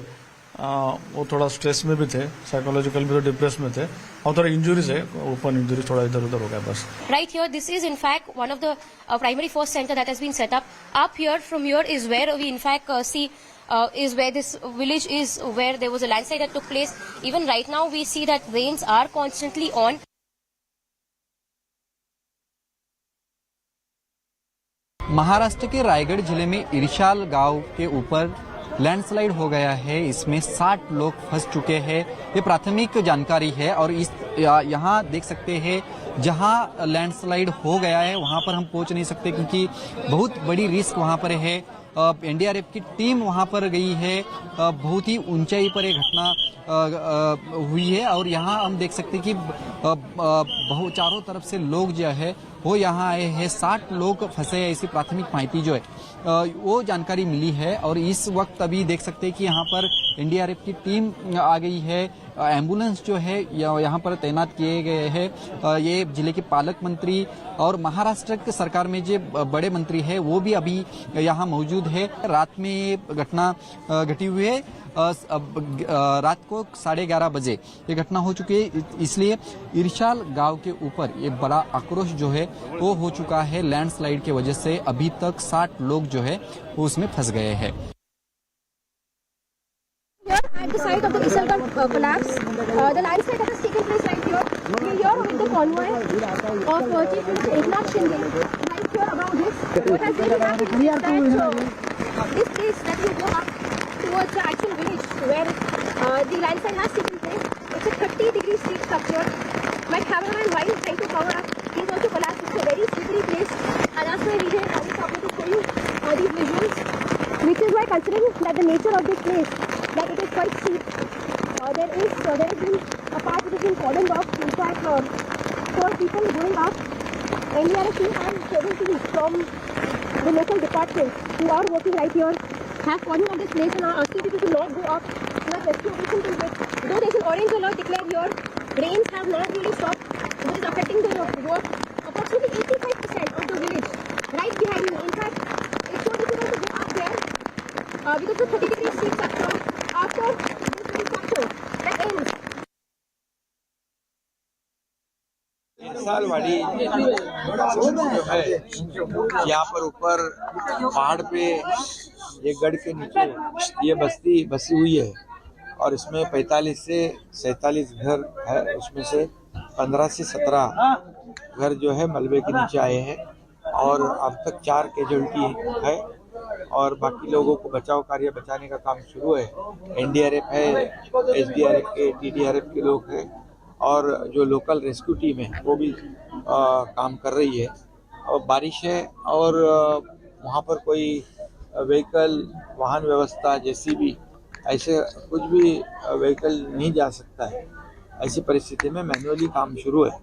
वो थोड़ा स्ट्रेस में भी थे, साइकोलॉजिकल भी तो डिप्रेस में थे, और थोड़ा इंजरीज है, ओपन इंजरी थोड़ा इधर उधर हो गया बस. Right here, this is in fact one of the primary force center that has been set up. Up here, from here is where we in fact see is where this village is, where there was a landslide that took place. Even right now, we see that rains are constantly on. Maharashtra के रायगढ़ जिले में इरशाल गांव के ऊपर landslide हो गया है। इसमें 60 लोग फंस चुके हैं, ये प्राथमिक जानकारी है। और इस यहाँ देख सकते हैं, जहाँ लैंडस्लाइड हो गया है वहाँ पर हम पहुँच नहीं सकते क्योंकि बहुत बड़ी रिस्क वहाँ पर है। एनडीआरएफ की टीम वहाँ पर गई है, बहुत ही ऊंचाई पर ये घटना हुई है। और यहाँ हम देख सकते हैं कि बहुत चारों तरफ से लोग जो है वो यहाँ आए हैं। 60 लोग फंसे हैं, ऐसी प्राथमिक माहिती जो है वो जानकारी मिली है। और इस वक्त अभी देख सकते हैं कि यहाँ पर एनडीआरएफ की टीम आ गई है, एम्बुलेंस जो है यहाँ पर तैनात किए गए हैं। ये जिले के पालक मंत्री और महाराष्ट्र की सरकार में जो बड़े मंत्री है वो भी अभी यहाँ मौजूद है। रात में ये घटना घटी हुई है, रात को 11:30 बजे ये घटना हो चुकी है। इसलिए इरशाल गांव के ऊपर ये बड़ा आक्रोश जो है वो हो चुका है। लैंडस्लाइड की वजह से अभी तक 60 लोग जो है वो उसमें फंस गए हैं। At the site of the Isargarh collapse, the landslide that has taken place right here. We are here with the convoy of Chief Minister Eknath Shinde. Right here about this, what has really happened is that this place that you go up towards the actual village where the landslide has taken place, it's a 30-degree steep structure. My cameraman, while trying to cover up, he's also collapsed. It's a very slippery place. I'll ask my video to show you these visuals, which is why, considering that the nature of this place, that it is quite steep. There has been a part which has been cordoned off. In fact, 4 people going up. NDRF team and 7 teams from the local departments who are working right here have cordoned off this place and are asking people to not go up so that rescue operation can get. Though there is an orange alert declared here, rains have not really stopped, which is affecting the work. Approximately 85% of the village right behind me. In fact, it's so difficult to go up there because the 30-degree steep structure. After this structure that ends. Salwadi जो है यहाँ पर ऊपर पहाड़ पे ये गढ़ के नीचे ये बस्ती बसी हुई है और इसमें 45 से 47 घर है। उसमें से 15 से 17 घर जो है मलबे के नीचे आए हैं और अब तक 4 कैजुअल्टी है और बाकी लोगों को बचाव कार्य बचाने का काम शुरू है। एनडीआरएफ है, एसडीआरएफ के, टीडीआरएफ के लोग हैं और जो लोकल रेस्क्यू टीम है वो भी काम कर रही है। और बारिश है और वहाँ पर कोई व्हीकल, वाहन व्यवस्था, जेसीबी ऐसे कुछ भी व्हीकल नहीं जा सकता है। ऐसी परिस्थिति में मैन्युअली काम शुरू है।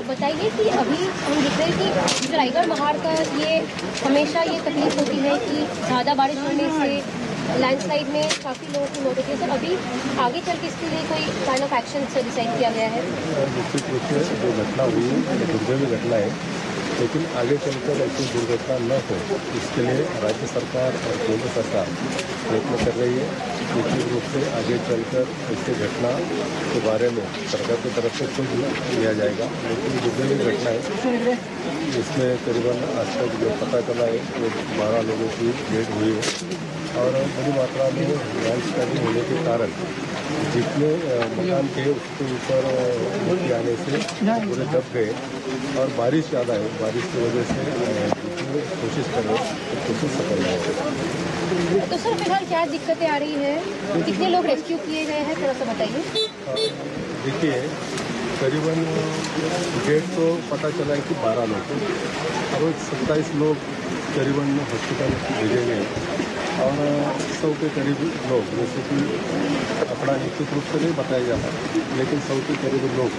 बताइए कि अभी हम देख रहे हैं कि रायगढ़ महाड़ का ये हमेशा ये तकलीफ होती है कि ज़्यादा बारिश होने से लैंडस्लाइड में काफ़ी लोगों की मौत होती है। सर, अभी आगे चल के इसके लिए कोई काइंड ऑफ एक्शन से डिसाइड किया गया है? जो घटना हुई है, दुर्दैवी घटना है, लेकिन आगे चलकर ऐसी दुर्घटना न हो इसके लिए राज्य सरकार और केंद्र सरकार प्रयत्न कर रही है। निश्चित रूप से आगे चलकर ऐसी घटना के बारे में सरकार की तरफ से खुद लिया जाएगा। लेकिन विभिन्न घटनाएं इसमें करीबन आज तक जो पता चला है वो 12 लोगों की डेथ हुई है और बड़ी मात्रा में लैंडस्लाइडिंग होने के कारण जितने मकान थे उसके ऊपर मिट्टी आने से पूरे दब गए और बारिश ज़्यादा है। बारिश की वजह से जितनी कोशिश कर रहे हैं तो कोशिश सफल नहीं है। तो सर फिलहाल क्या दिक्कतें आ रही है, कितने लोग रेस्क्यू किए गए हैं, थोड़ा सा बताइए। देखिए करीबन डेट तो पता चला है कि 12 लोग और 27 लोग करीबन हॉस्पिटल भेजे गए और 100 के करीब लोग, जैसे कि अपना निश्चित रूप से नहीं बताया जाता, लेकिन 100 के करीब लोग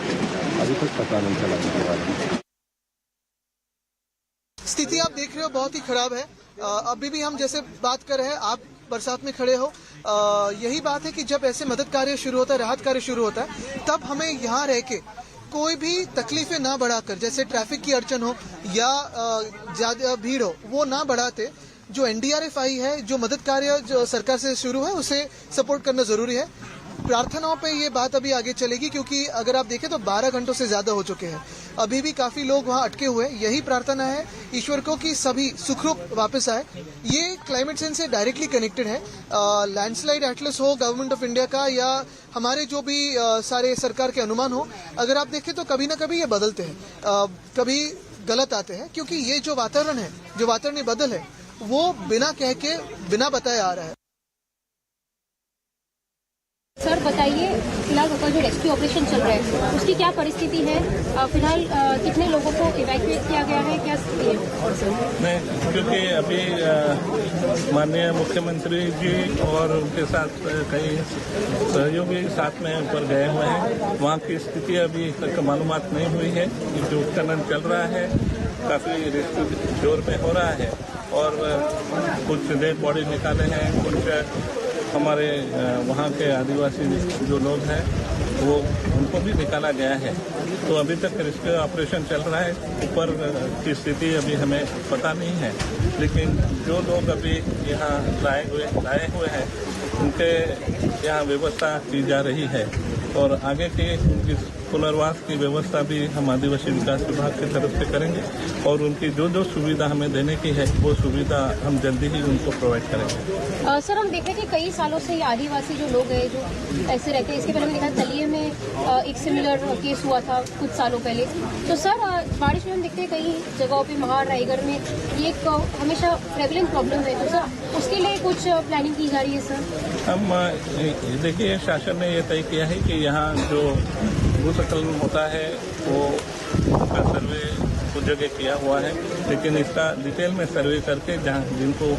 अभी तक पता नहीं चला इसके बारे में। स्थिति आप देख रहे हो बहुत ही खराब है। अभी भी हम जैसे बात कर रहे हैं, आप बरसात में खड़े हो। यही बात है कि जब ऐसे मदद कार्य शुरू होता है, राहत कार्य शुरू होता है, तब हमें यहाँ रह के कोई भी तकलीफें ना बढ़ाकर, जैसे ट्रैफिक की अड़चन हो या ज्यादा भीड़ हो, वो ना बढ़ाते जो एनडीआरएफ आई है, जो मदद कार्य जो सरकार से शुरू है, उसे सपोर्ट करना जरूरी है। प्रार्थनाओं पे ये बात अभी आगे चलेगी, क्योंकि अगर आप देखें तो 12 घंटों से ज्यादा हो चुके हैं, अभी भी काफी लोग वहां अटके हुए हैं। यही प्रार्थना है ईश्वर को कि सभी सुखरूप वापस आए। ये क्लाइमेट चेंज से डायरेक्टली कनेक्टेड है। लैंडस्लाइड एटलस हो गवर्नमेंट ऑफ इंडिया का या हमारे जो भी सारे सरकार के अनुमान हो, अगर आप देखें तो कभी ना कभी ये बदलते हैं, कभी गलत आते हैं, क्योंकि ये जो वातावरण है, जो वातावरणीय बदल है, वो बिना कह के बिना बताए आ रहा है। सर बताइए, फिलहाल का जो रेस्क्यू ऑपरेशन चल रहा है उसकी क्या परिस्थिति है? फिलहाल कितने लोगों को इवैक्यूएट किया गया है, क्या स्थिति है? नहीं, क्योंकि अभी माननीय मुख्यमंत्री जी और उनके साथ कई सहयोगी साथ में ऊपर गए हुए हैं। वहाँ की स्थिति अभी तक मालूमात नहीं हुई है। जो उत्खनन चल रहा है काफी रेस्क्यू जोर पे हो रहा है और कुछ डेड बॉडी निकाले हैं, कुछ हमारे वहाँ के आदिवासी जो लोग हैं वो उनको भी निकाला गया है। तो अभी तक रेस्क्यू ऑपरेशन चल रहा है। ऊपर की स्थिति अभी हमें पता नहीं है, लेकिन जो लोग अभी यहाँ लाए हुए हैं उनके यहाँ व्यवस्था की जा रही है और आगे की उनकी पुनर्वास की व्यवस्था भी हम आदिवासी विकास विभाग की तरफ से करेंगे और उनकी जो जो सुविधा हमें देने की है वो सुविधा हम जल्दी ही उनको प्रोवाइड करेंगे। सर हम देख रहे थे कई सालों से ये आदिवासी जो लोग हैं जो ऐसे रहते हैं, इसके पहले हमने देखा तलिये में एक सिमिलर केस हुआ था कुछ सालों पहले। तो सर बारिश में हम देखते हैं कई जगहों पे महाड़ रायगढ़ में ये एक हमेशा प्रेवलेंट प्रॉब्लम है, तो सर उसके लिए कुछ प्लानिंग की जा रही है? सर हम देखिए, शासन ने ये तय किया है कि यहाँ जो भूस्खलन होता है वो का सर्वे कुछ जगह किया हुआ है, लेकिन इसका डिटेल में सर्वे करके जहाँ जिनको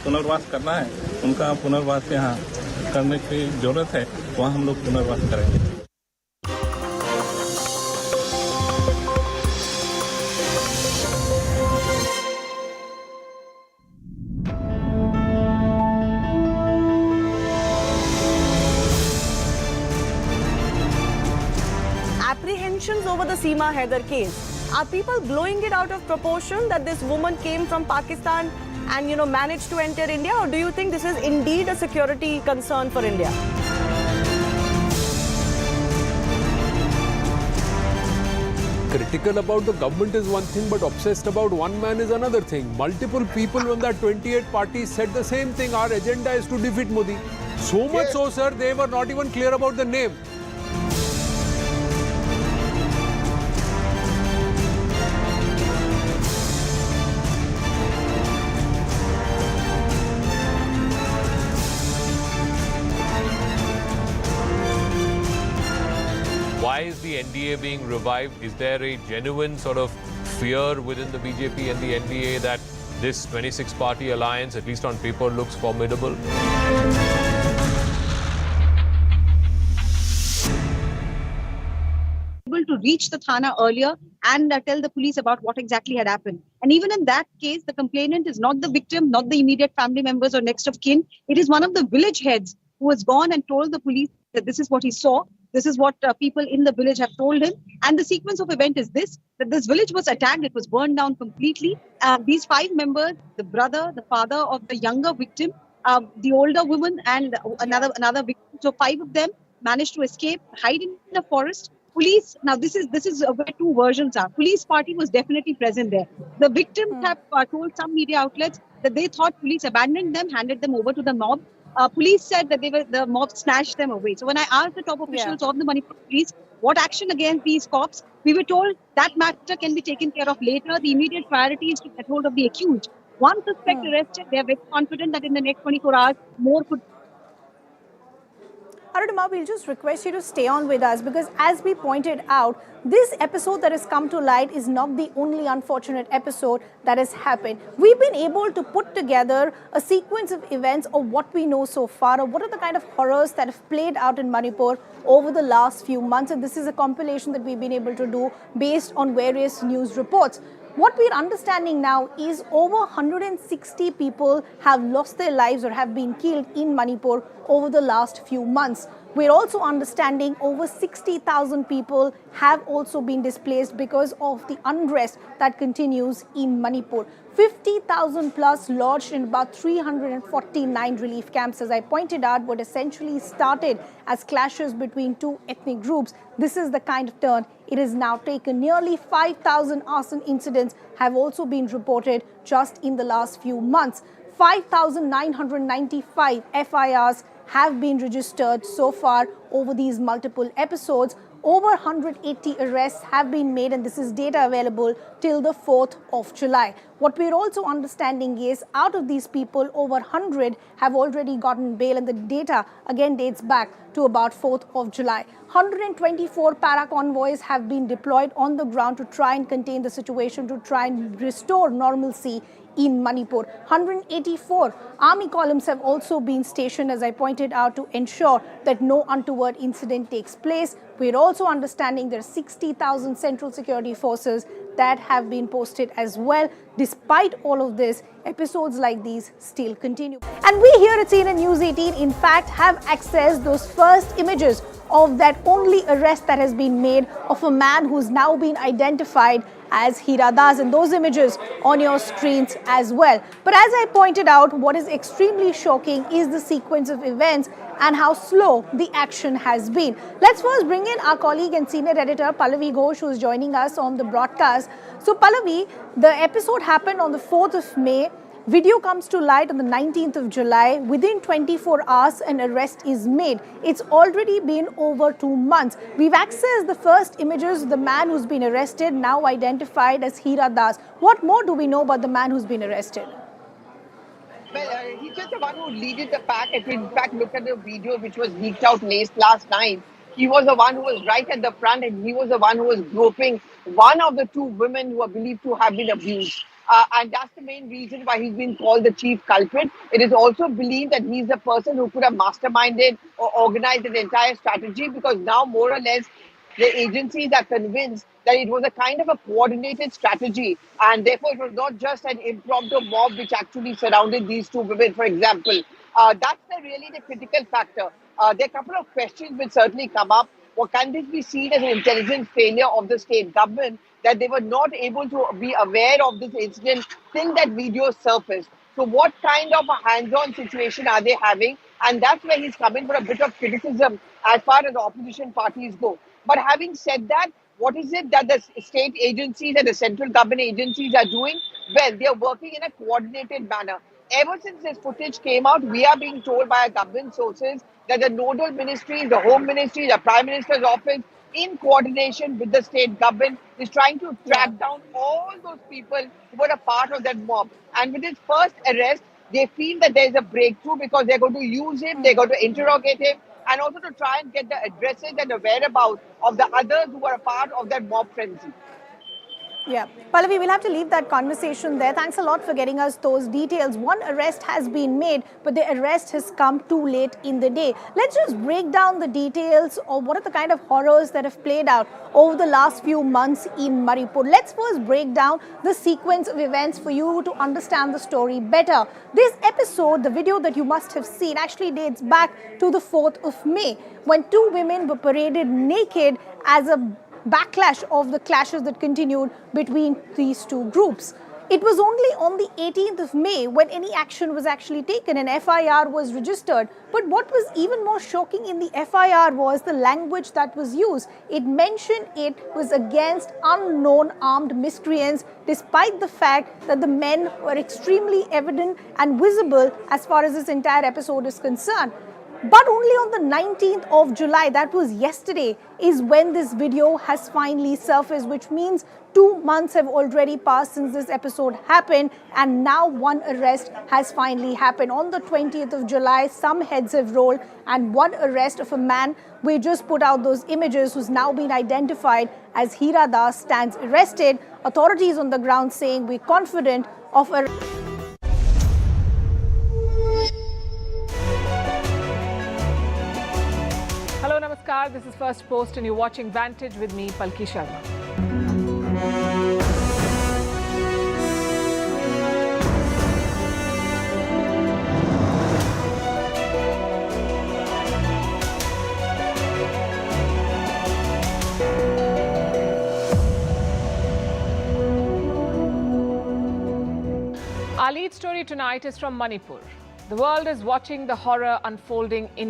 पुनर्वास करना है उनका पुनर्वास यहाँ करने की जरूरत है, वहाँ हम लोग पुनर्वास करेंगे। Apprehensions over the Seema Haider case. Are people blowing it out of proportion that this woman came from Pakistan and managed to enter India, or do you think this is indeed a security concern for India? Critical about the government is one thing, but obsessed about one man is another thing. Multiple people on that 28 parties said the same thing. Our agenda is to defeat Modi. So much so, sir, they were not even clear about the name. Why is the NDA being revived? Is there a genuine sort of fear within the BJP and the NDA that this 26-party alliance, at least on paper, looks formidable? Able to reach the Thana earlier and tell the police about what exactly had happened. And even in that case, the complainant is not the victim, not the immediate family members or next of kin. It is one of the village heads who has gone and told the police that this is what he saw. This is what people in the village have told him. And the sequence of event is this, that this village was attacked. It was burned down completely. These 5 members, the brother, the father of the younger victim, the older woman and another victim. So 5 of them managed to escape, hide in the forest. Police, now this is where 2 versions are. Police party was definitely present there. The victims have told some media outlets that they thought police abandoned them, handed them over to the mob. Police said that the mob snatched them away. So when I asked the top officials of the Manipur police what action against these cops, we were told that matter can be taken care of later. The immediate priority is to get hold of the accused. One suspect arrested. They are very confident that in the next 24 hours, more could. Arudima, we'll just request you to stay on with us because as we pointed out, this episode that has come to light is not the only unfortunate episode that has happened. We've been able to put together a sequence of events of what we know so far, or what are the kind of horrors that have played out in Manipur over the last few months. And this is a compilation that we've been able to do based on various news reports. What we're understanding now is over 160 people have lost their lives or have been killed in Manipur over the last few months. We're also understanding over 60,000 people have also been displaced because of the unrest that continues in Manipur. 50,000 plus lodged in about 349 relief camps. As I pointed out, what essentially started as clashes between 2 ethnic groups, this is the kind of turn it has now taken. Nearly 5,000 arson incidents have also been reported just in the last few months. 5,995 FIRs have been registered so far over these multiple episodes. Over 180 arrests have been made, and this is data available till the 4th of July. What we're also understanding is out of these people, over 100 have already gotten bail, and the data again dates back to about 4th of July. 124 para-convoys have been deployed on the ground to try and contain the situation, to try and restore normalcy in Manipur. 184 army columns have also been stationed, as I pointed out, to ensure that no untoward incident takes place. We're also understanding there are 60,000 central security forces that have been posted as well. Despite all of this, episodes like these still continue. And we here at CNN News 18, in fact, have accessed those first images of that only arrest that has been made of a man who's now been identified as Hira Das, and those images on your screens as well. But as I pointed out, what is extremely shocking is the sequence of events and how slow the action has been. Let's first bring in our colleague and senior editor Pallavi Ghosh, who is joining us on the broadcast. So Pallavi, the episode happened on the 4th of May. Video comes to light on the 19th of July. Within 24 hours, an arrest is made. It's already been over 2 months. We've accessed the first images of the man who's been arrested, now identified as Hira Das. What more do we know about the man who's been arrested? Well, he's just the one who leaded the pack. If you in fact look at the video which was leaked out late last night, he was the one who was right at the front, and he was the one who was groping one of the 2 women who are believed to have been abused. And that's the main reason why he's been called the chief culprit. It is also believed that he's the person who could have masterminded or organized the entire strategy, because now more or less the agencies are convinced that it was a kind of a coordinated strategy, and therefore it was not just an impromptu mob which actually surrounded these 2 women, for example. That's really the critical factor. There are a couple of questions which certainly come up. Or can this be seen as an intelligence failure of the state government, that they were not able to be aware of this incident till that video surfaced? So what kind of a hands-on situation are they having? And that's where he's coming for a bit of criticism as far as the opposition parties go. But having said that, what is it that the state agencies and the central government agencies are doing? Well, they are working in a coordinated manner. Ever since this footage came out, we are being told by our government sources that the nodal ministries, the Home Ministry, the Prime Minister's office, in coordination with the state government, is trying to track down all those people who were a part of that mob. And with his first arrest, they feel that there is a breakthrough, because they're going to use him, they're going to interrogate him, and also to try and get the addresses and the whereabouts of the others who were a part of that mob frenzy. Yeah. Pallavi, we'll have to leave that conversation there. Thanks a lot for getting us those details. One arrest has been made, but the arrest has come too late in the day. Let's just break down the details of what are the kind of horrors that have played out over the last few months in Manipur. Let's first break down the sequence of events for you to understand the story better. This episode, the video that you must have seen, actually dates back to the 4th of May, when two women were paraded naked as a backlash of the clashes that continued between these two groups. It was only on the 18th of May when any action was actually taken and FIR was registered. But what was even more shocking in the FIR was the language that was used. It mentioned it was against unknown armed miscreants, despite the fact that the men were extremely evident and visible as far as this entire episode is concerned. But only on the 19th of July, that was yesterday, is when this video has finally surfaced, which means 2 months have already passed since this episode happened, and now one arrest has finally happened. On the 20th of July, some heads have rolled, and one arrest of a man, we just put out those images, who's now been identified as Hira Das, stands arrested. Authorities on the ground saying we're confident of a... Hello, Namaskar. This is First Post and you're watching Vantage with me, Palki Sharma. Our lead story tonight is from Manipur. The world is watching the horror unfolding in India.